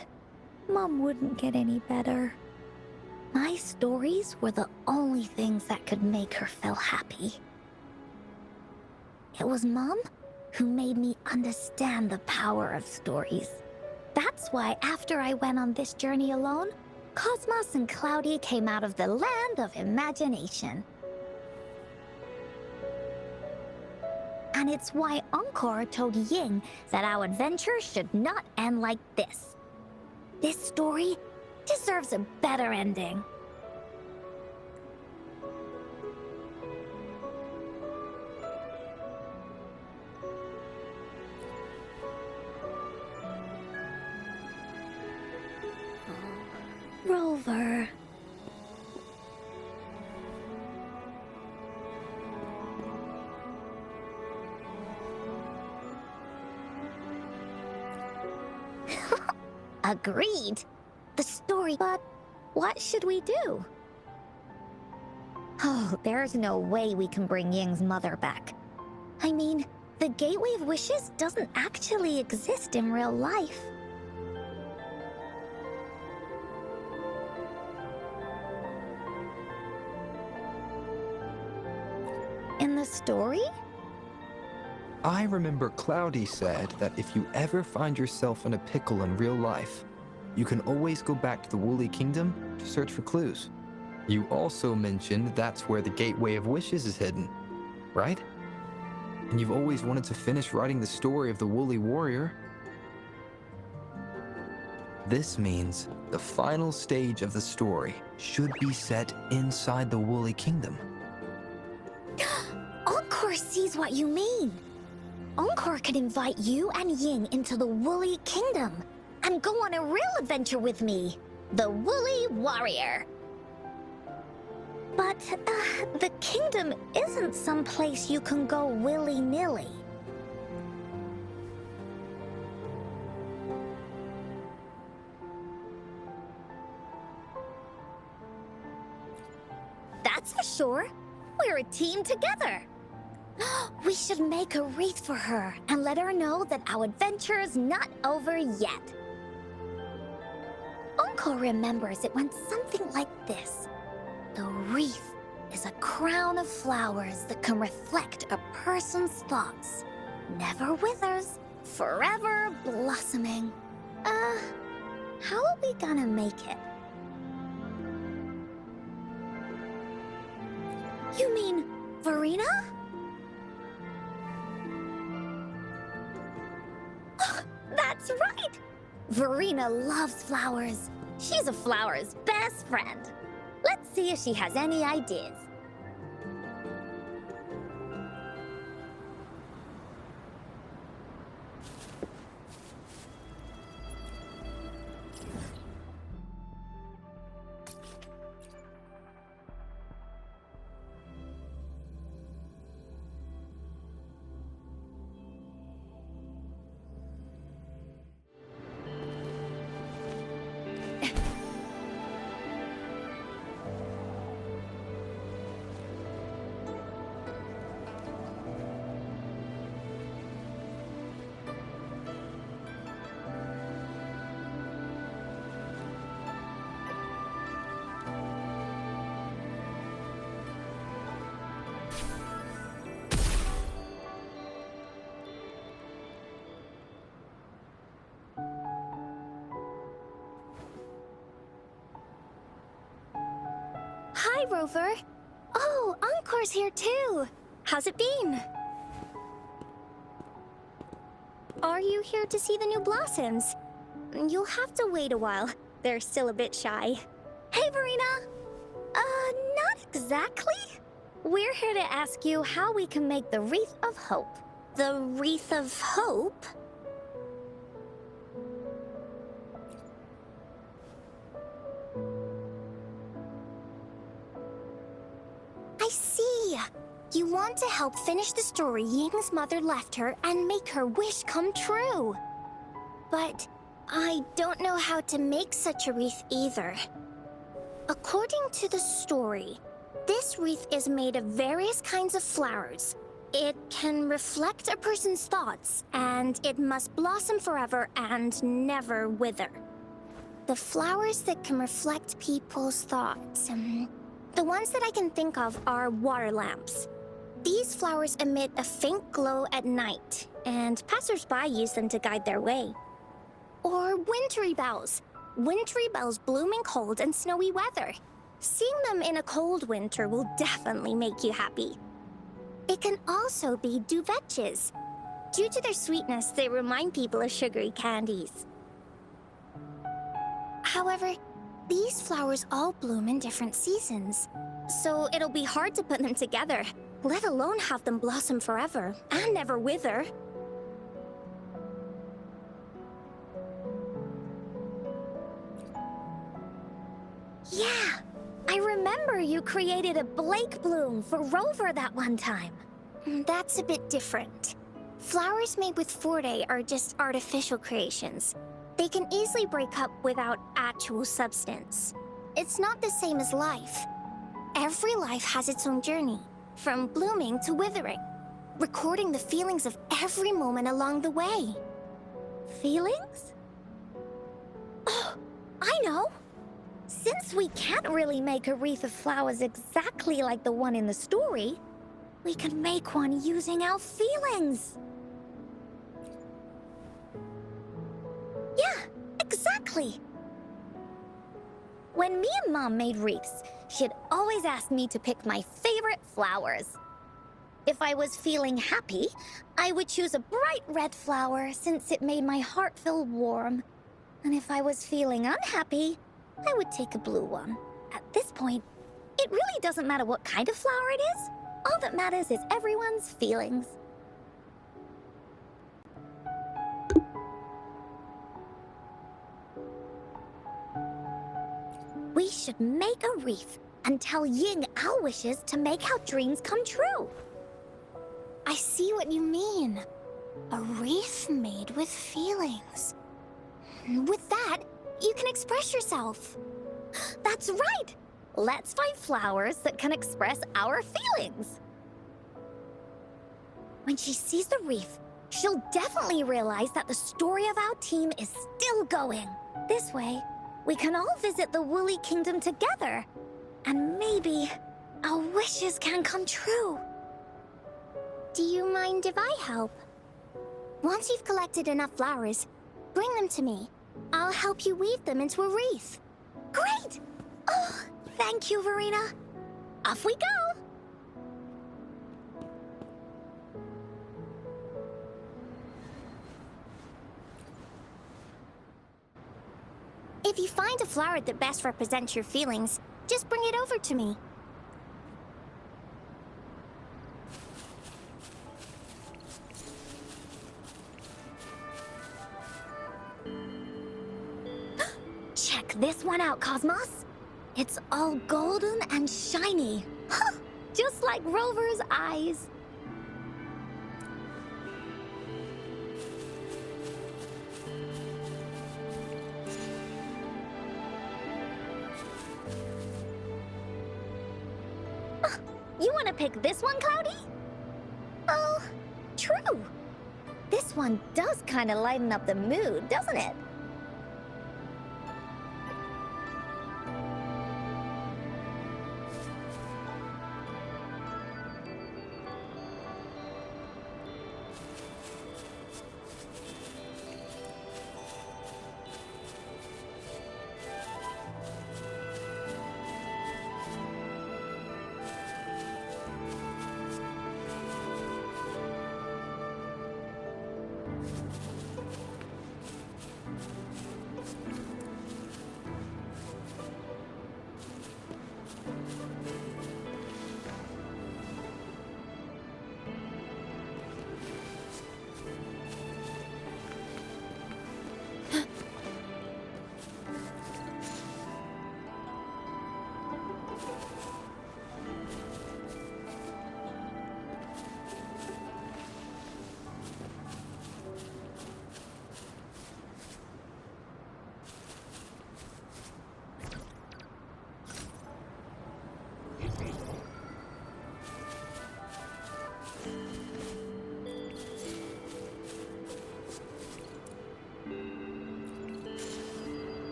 Mom wouldn't get any better. My stories were the only things that could make her feel happy. It was Mom who made me understand the power of stories. That's why after I went on this journey alone, Cosmos and Cloudy came out of the land of imagination. And it's why Encore told Ying that our adventure should not end like this. This story deserves a better ending. Rover. Agreed. The story, but what should we do? Oh, there's no way we can bring Ying's mother back. I mean, the Gateway of Wishes doesn't actually exist in real life. In the story? I remember Cloudy said that if you ever find yourself in a pickle in real life, you can always go back to the Woolly Kingdom to search for clues. You also mentioned that's where the Gateway of Wishes is hidden, right? And you've always wanted to finish writing the story of the Woolly Warrior. This means the final stage of the story should be set inside the Woolly Kingdom. Encore sees what you mean. Encore could invite you and Ying into the Woolly Kingdom and go on a real adventure with me, the Woolly Warrior. But the kingdom isn't some place you can go willy-nilly. That's for sure. We're a team together. We should make a wreath for her and let her know that our adventure is not over yet. Encore remembers it went something like this. The wreath is a crown of flowers that can reflect a person's thoughts. Never withers, forever blossoming. How are we gonna make it? You mean Verena? That's right! Verena loves flowers. She's a flower's best friend. Let's see if she has any ideas. Hi, Rover. Oh, Encore's here too. How's it been? Are you here to see the new blossoms? You'll have to wait a while. They're still a bit shy. Hey, Verena. Not exactly. We're here to ask you how we can make the Wreath of Hope. The Wreath of Hope? I see. You want to help finish the story Ying's mother left her and make her wish come true. But I don't know how to make such a wreath either. According to the story, this wreath is made of various kinds of flowers. It can reflect a person's thoughts, and it must blossom forever and never wither. The flowers that can reflect people's thoughts, the ones that I can think of are water lamps. These flowers emit a faint glow at night, and passers-by use them to guide their way. Or wintry bells. Wintry bells bloom in cold and snowy weather. Seeing them in a cold winter will definitely make you happy. It can also be duvetches. Due to their sweetness, they remind people of sugary candies. However, these flowers all bloom in different seasons, so it'll be hard to put them together, let alone have them blossom forever and never wither. Yeah, I remember you created a Blake bloom for Rover that one time. That's a bit different. Flowers made with Forte are just artificial creations. They can easily break up without actual substance. It's not the same as life. Every life has its own journey, from blooming to withering, recording the feelings of every moment along the way. Feelings? Oh, I know! Since we can't really make a wreath of flowers exactly like the one in the story, we could make one using our feelings. Yeah, exactly. When me and Mom made wreaths, she'd always ask me to pick my favorite flowers. If I was feeling happy, I would choose a bright red flower since it made my heart feel warm. And if I was feeling unhappy, I would take a blue one. At this point, it really doesn't matter what kind of flower it is. All that matters is everyone's feelings. We should make a wreath and tell Ying our wishes to make our dreams come true. I see what you mean. A wreath made with feelings. With that, you can express yourself. That's right! Let's find flowers that can express our feelings. When she sees the reef, she'll definitely realize that the story of our team is still going. This way, we can all visit the Woolly Kingdom together. And maybe our wishes can come true. Do you mind if I help? Once you've collected enough flowers, bring them to me. I'll help you weave them into a wreath. Great! Oh, thank you, Verena. Off we go! If you find a flower that best represents your feelings, just bring it over to me. Check this one out, Cosmos. It's all golden and shiny. Just like Rover's eyes. You want to pick this one, Cloudy? Oh, true. This one does kind of lighten up the mood, doesn't it?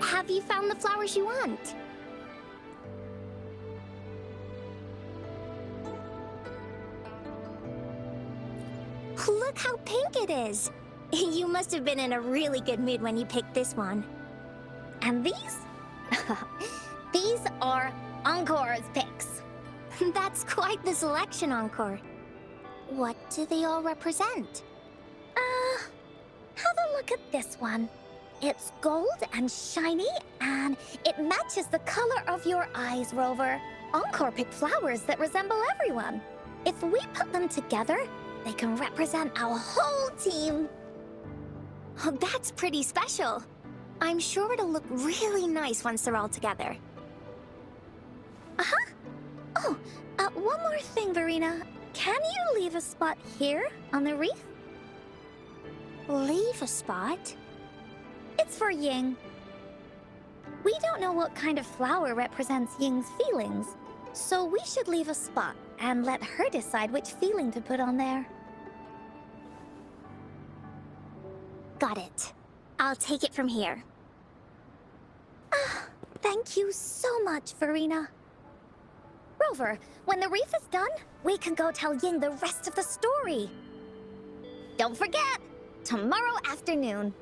Have you found the flowers you want? Look how pink it is! You must have been in a really good mood when you picked this one. And these? These are Encore's picks. That's quite the selection, Encore. What do they all represent? Have a look at this one. It's gold and shiny, and it matches the color of your eyes, Rover. Encore picked flowers that resemble everyone. If we put them together, they can represent our whole team. Oh, that's pretty special. I'm sure it'll look really nice once they're all together. Oh, one more thing, Verena. Can you leave a spot here on the reef? Leave a spot? It's for Ying. We don't know what kind of flower represents Ying's feelings, so we should leave a spot and let her decide which feeling to put on there. Got it. I'll take it from here. Thank you so much, Verena. Rover, when the reef is done, we can go tell Ying the rest of the story. Don't forget, tomorrow afternoon.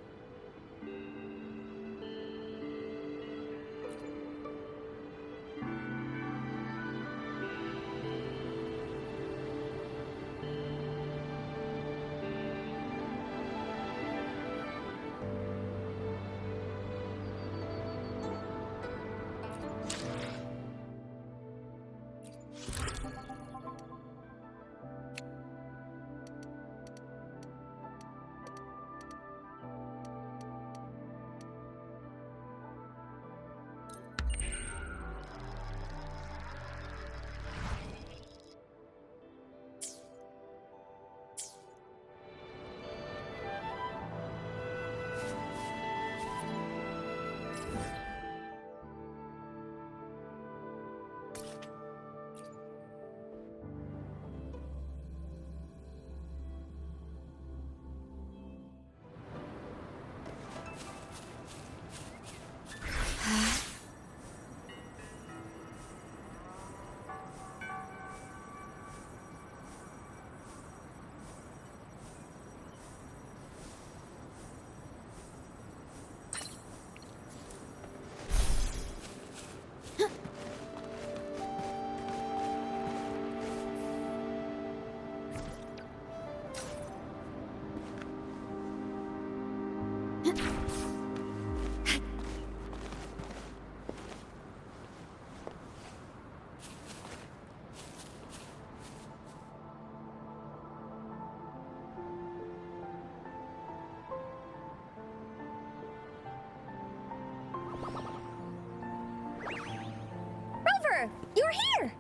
Encore! You're here!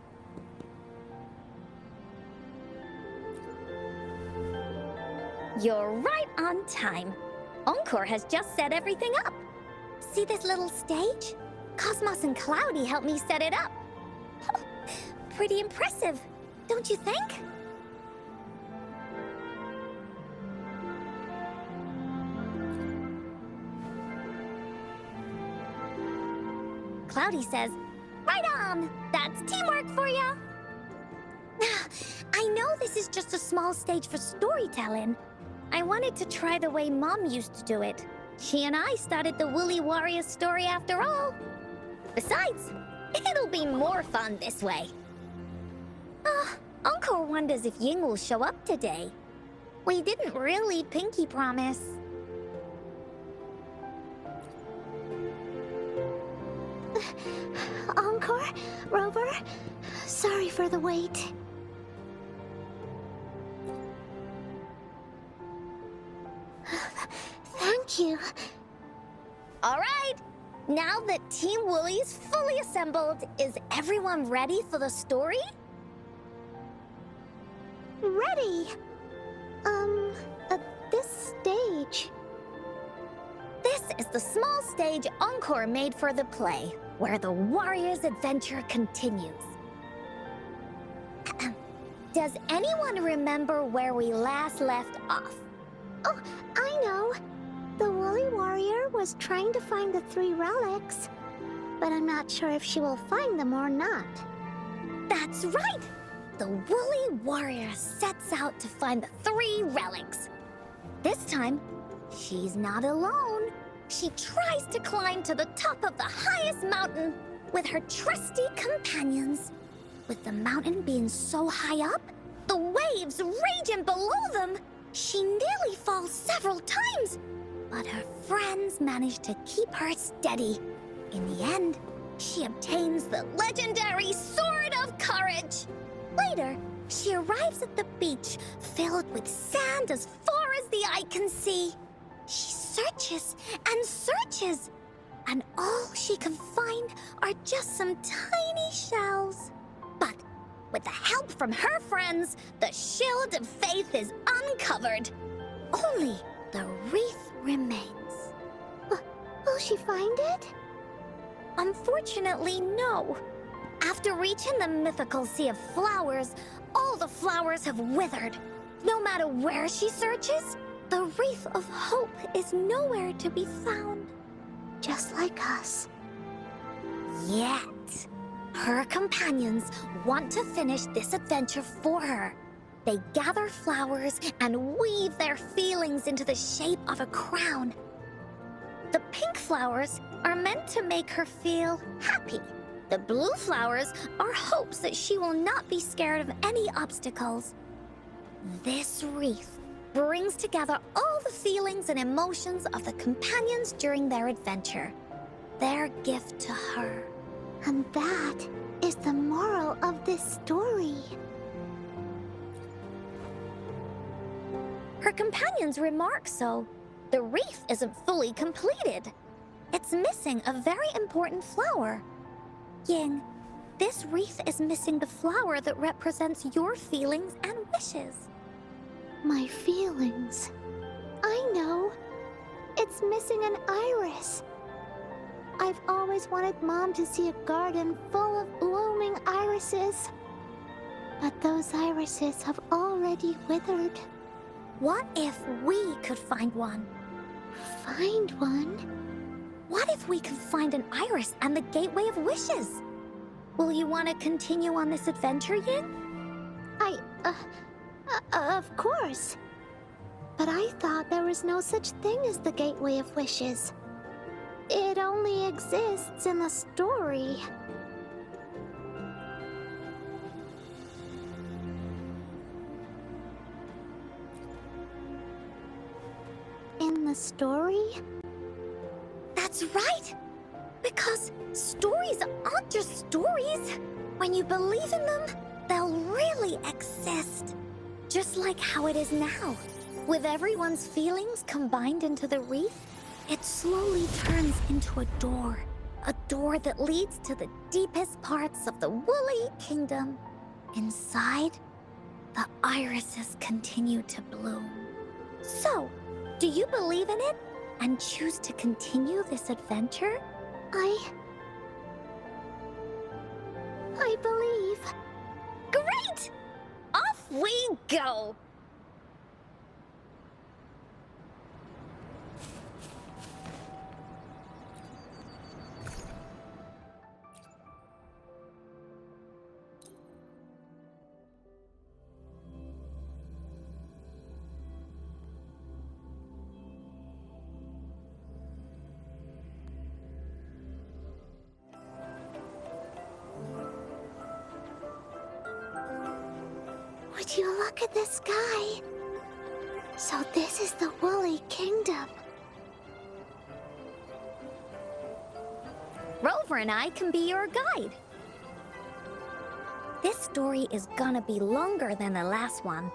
You're right on time. Encore has just set everything up. See this little stage? Cosmos and Cloudy helped me set it up. Pretty impressive, don't you think? Cloudy says, right on! That's teamwork for ya! I know this is just a small stage for storytelling. I wanted to try the way Mom used to do it. She and I started the Woolly Warriors story after all. Besides, it'll be more fun this way. Encore wonders if Ying will show up today. We didn't really pinky promise. Encore? Rover? Sorry for the wait. Thank you. All right, now that Team Woolly's fully assembled, is everyone ready for the story? Ready. At this stage. This is the small stage Encore made for the play, where the warrior's adventure continues. Does anyone remember where we last left off? Oh, I know. The Woolly Warrior was trying to find the 3 relics, but I'm not sure if she will find them or not. That's right! The Woolly Warrior sets out to find the 3 relics. This time, she's not alone. She tries to climb to the top of the highest mountain with her trusty companions. With the mountain being so high up, the waves raging below them, she nearly falls several times. But her friends manage to keep her steady. In the end, she obtains the legendary Sword of Courage. Later, she arrives at the beach filled with sand as far as the eye can see. She searches and searches, and all she can find are just some tiny shells. But with the help from her friends, the shield of faith is uncovered. Only the wreath remains. Will she find it? Unfortunately, no. After reaching the mythical sea of flowers, all the flowers have withered. No matter where she searches, the wreath of hope is nowhere to be found. Just like us. Yet, her companions want to finish this adventure for her. They gather flowers and weave their feelings into the shape of a crown. The pink flowers are meant to make her feel happy. The blue flowers are hopes that she will not be scared of any obstacles. This wreath brings together all the feelings and emotions of the companions during their adventure. Their gift to her. And that is the moral of this story. Her companions remark so. The wreath isn't fully completed. It's missing a very important flower. Ying, this wreath is missing the flower that represents your feelings and wishes. My feelings. I know. It's missing an iris. I've always wanted Mom to see a garden full of blooming irises. But those irises have already withered. What if we could find one? Find one? What if we could find an iris and the Gateway of Wishes? Will you want to continue on this adventure, Ying? Of course. But I thought there was no such thing as the Gateway of Wishes. It only exists in the story. In the story? That's right! Because stories aren't just stories. When you believe in them, they'll really exist. Just like how it is now. With everyone's feelings combined into the wreath, it slowly turns into a door. A door that leads to the deepest parts of the Woolly Kingdom. Inside, the irises continue to bloom. So, do you believe in it and choose to continue this adventure? I believe. Great! Off we go! Would you look at the sky? So this is the Woolly Kingdom. Rover and I can be your guide. This story is gonna be longer than the last one.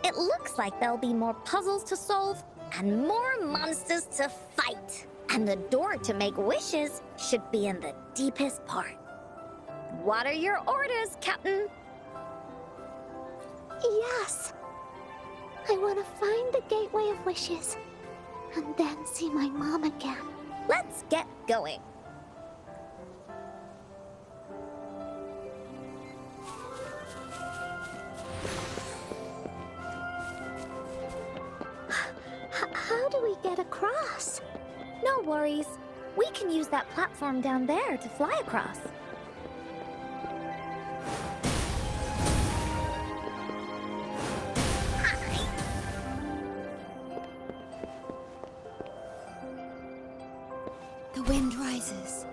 It looks like there'll be more puzzles to solve and more monsters to fight. And the door to make wishes should be in the deepest part. What are your orders, Captain? Yes. I want to find the Gateway of Wishes and then see my mom again. Let's get going. How do we get across? No worries. We can use that platform down there to fly across. The wind rises.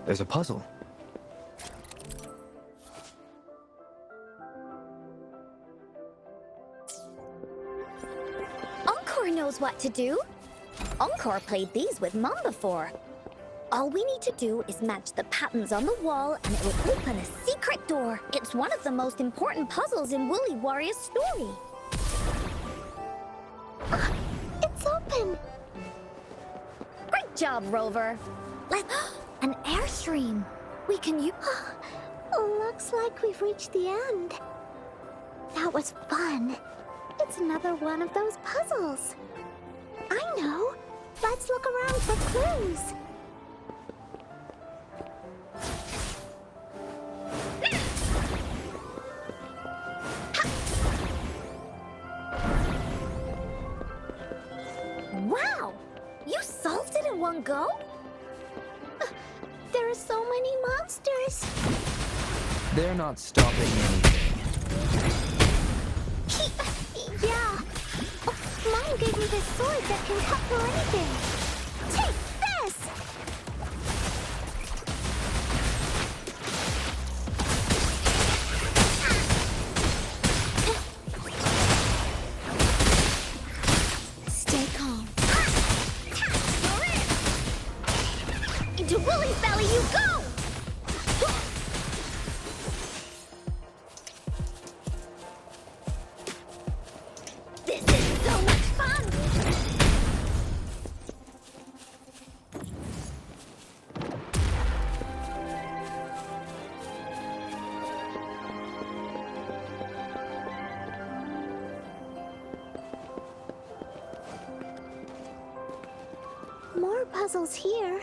There's a puzzle. Encore knows what to do. Encore played these with Mom before. All we need to do is match the patterns on the wall and it will open a secret door. It's one of the most important puzzles in Woolly Warrior's story. It's open. Great job, Rover. Let's... an airstream. We can use... Looks like we've reached the end. That was fun. It's another one of those puzzles. I know. Let's look around for clues. Wow! You solved it in one go? There are so many monsters. They're not stopping anything. Yeah. Oh, Mom gave me this sword that can cut through anything. Take this! Stay calm. You're in! Into Woolly's belly you go! This is so much fun! More puzzles here.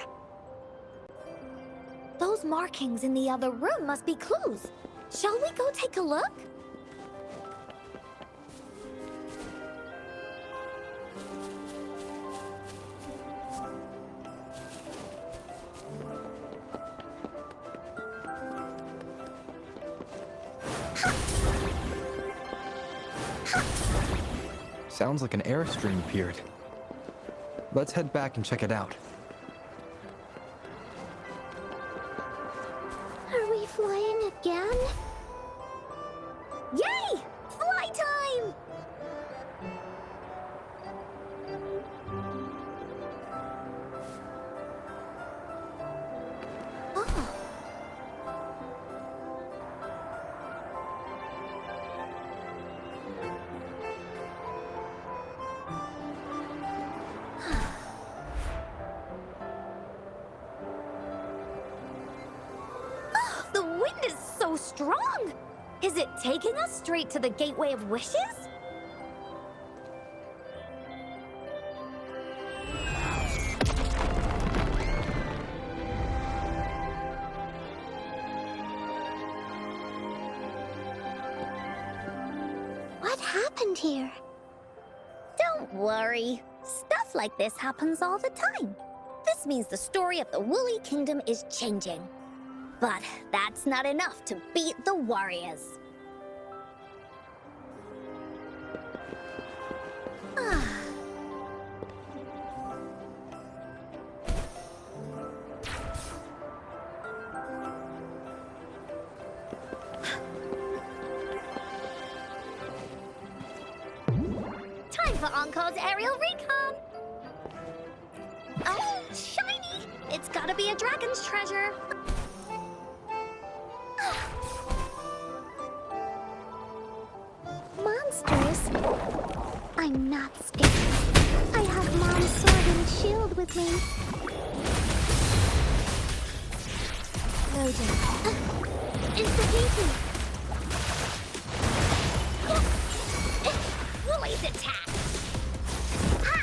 Those markings in the other room must be clues. Shall we go take a look? Sounds like an airstream appeared. Let's head back and check it out. Are we flying again? Yay! Fly time! Oh, wind is so strong! Is it taking us straight to the Gateway of Wishes? What happened here? Don't worry. Stuff like this happens all the time. This means the story of the Woolly Kingdom is changing. But that's not enough to beat the warriors. Time for Encore's aerial recon! Oh, shiny! It's gotta be a dragon's treasure! Monsters? I'm not scared. I have Mom's sword and shield with me. Loading. Insta-beating! Woolly's attack! Ha!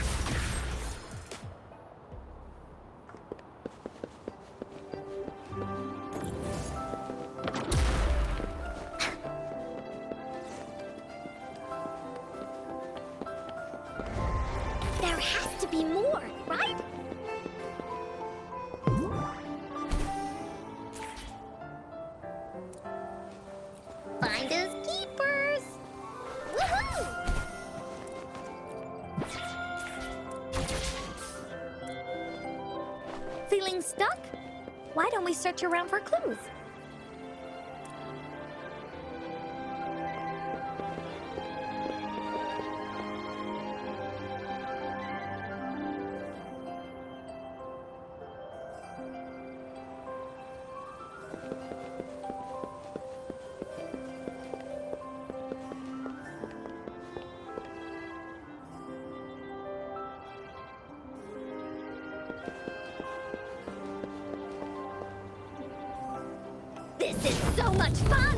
There has to be more, right? Finders keepers! Woohoo! Feeling stuck? Why don't we search around for clues? This is so much fun!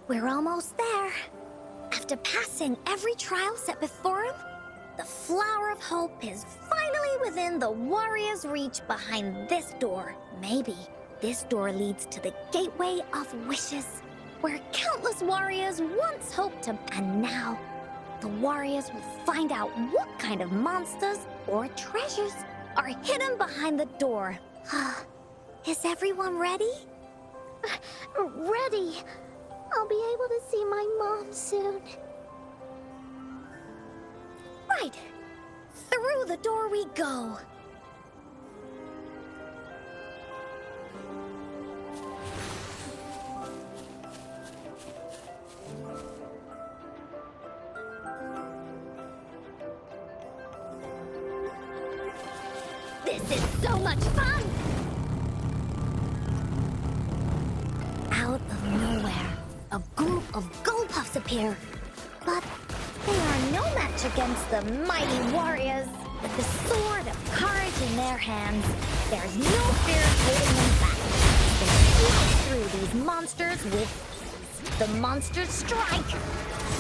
We're almost there. After passing every trial set before him, the Flower of Hope is finally within the warrior's reach behind this door. Maybe this door leads to the Gateway of Wishes, where countless warriors once hoped to... And now, the warriors will find out what kind of monsters or treasures are hidden behind the door. Is everyone ready? Ready. I'll be able to see my mom soon. Right. Through the door we go. This is so much fun! Out of nowhere, a group of Goldpuffs appear. But they are no match against the mighty warriors. With the sword of courage in their hands, there's no fear holding them back. They slice through these monsters with ease. The monsters strike,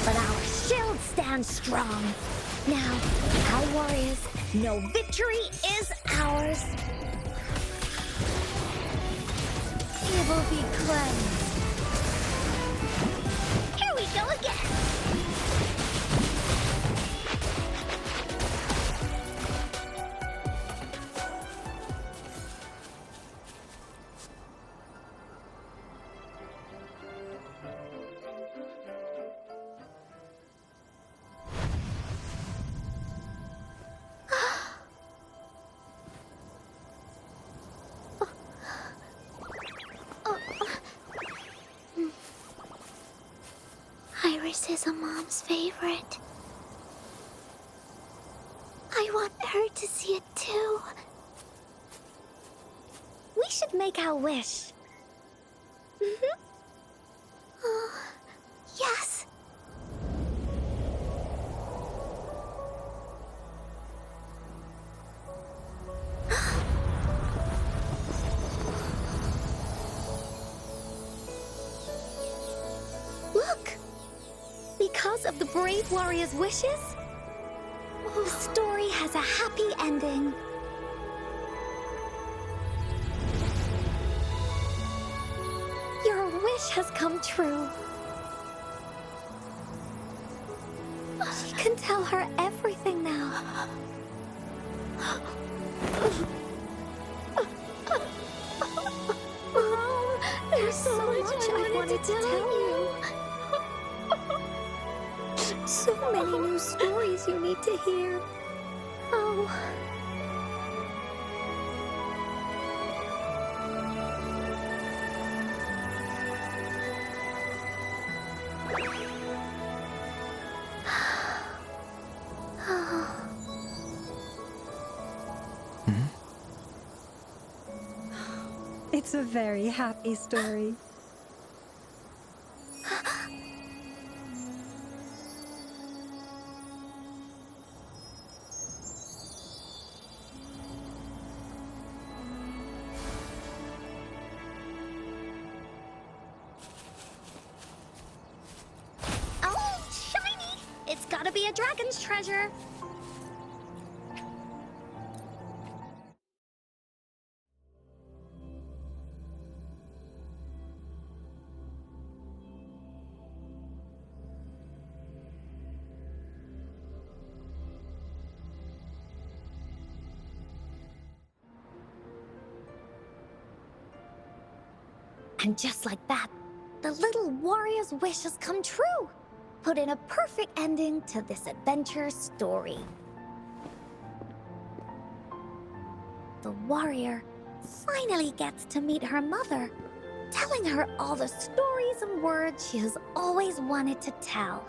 but our shield stands strong. Now, our warriors know victory is ours. Evil be cleansed. Here we go again. This is a mom's favorite. I want her to see it too. We should make our wish. Oh, yes. Look! Because of the brave warrior's wishes, the story has a happy ending. Your wish has come true. She can tell her everything now. Mom, there's so much I wanted to tell you. So many new stories you need to hear. Oh. It's a very happy story. Oh, shiny! It's gotta be a dragon's treasure. And just like that, the little warrior's wish has come true, putting a perfect ending to this adventure story. The warrior finally gets to meet her mother, telling her all the stories and words she has always wanted to tell.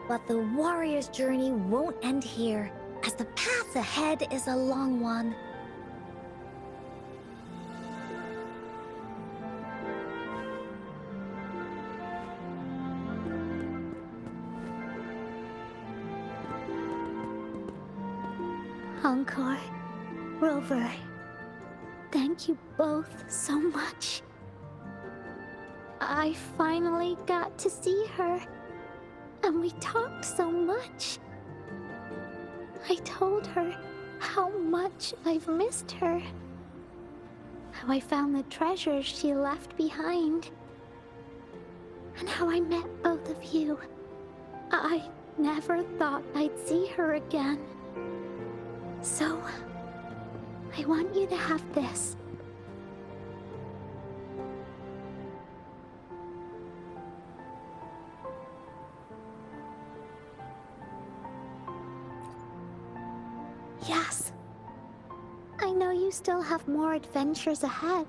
But the warrior's journey won't end here, as the path ahead is a long one. Encore, Rover, thank you both so much. I finally got to see her, and we talked so much. I told her how much I've missed her, how I found the treasures she left behind, and how I met both of you. I never thought I'd see her again. So, I want you to have this. Yes. I know you still have more adventures ahead.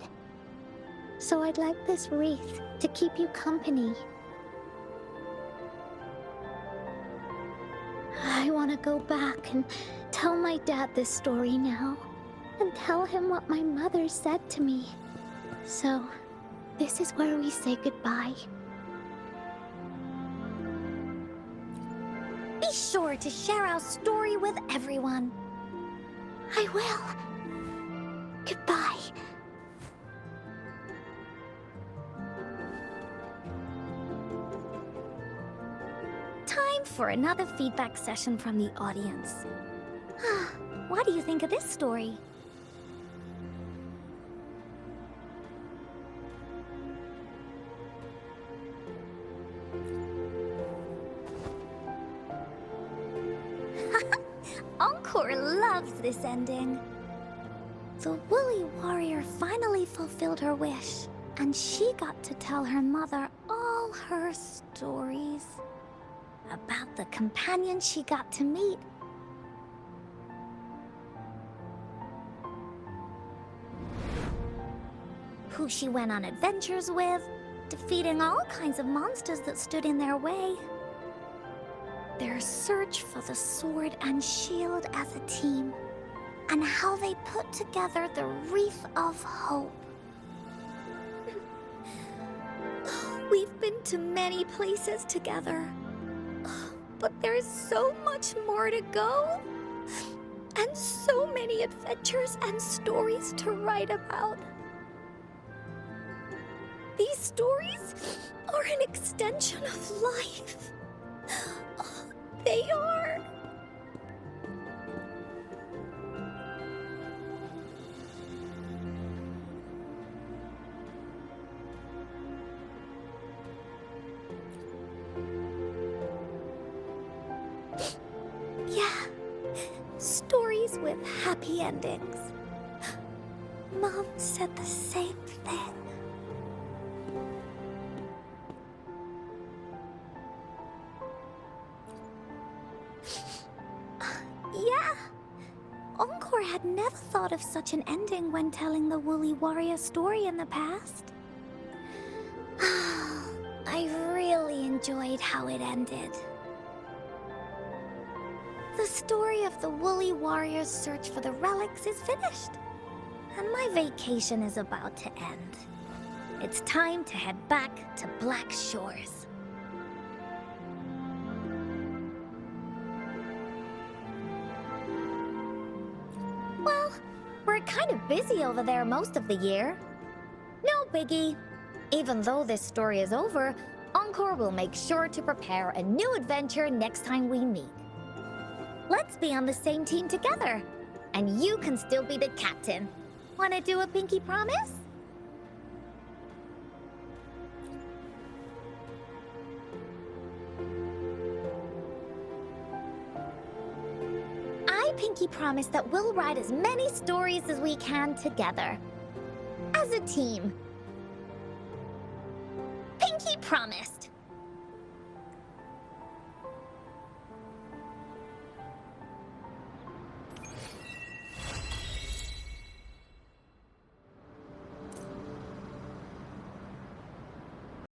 So I'd like this wreath to keep you company. I want to go back and tell my dad this story now, and tell him what my mother said to me. So, this is where we say goodbye. Be sure to share our story with everyone. I will. Goodbye. Time for another feedback session from the audience. What do you think of this story? Encore loves this ending. The woolly warrior finally fulfilled her wish, and she got to tell her mother all her stories about the companion she got to meet. Who she went on adventures with, defeating all kinds of monsters that stood in their way. their search for the sword and shield as a team, and how they put together the Wreath of Hope. We've been to many places together, but there's so much more to go, and so many adventures and stories to write about. These stories are an extension of life. They are. Yeah, stories with happy endings. Mom said the same thing. Yeah, Encore had never thought of such an ending when telling the Woolly Warrior story in the past. I really enjoyed how it ended. The story of the Woolly Warrior's search for the relics is finished, and my vacation is about to end. It's time to head back to Black Shores. Well, we're kind of busy over there most of the year. No biggie. Even though this story is over, Encore will make sure to prepare a new adventure next time we meet. Let's be on the same team together, and you can still be the captain. Wanna do a pinky promise? I pinky promise that we'll write as many stories as we can together. As a team. Pinky promised.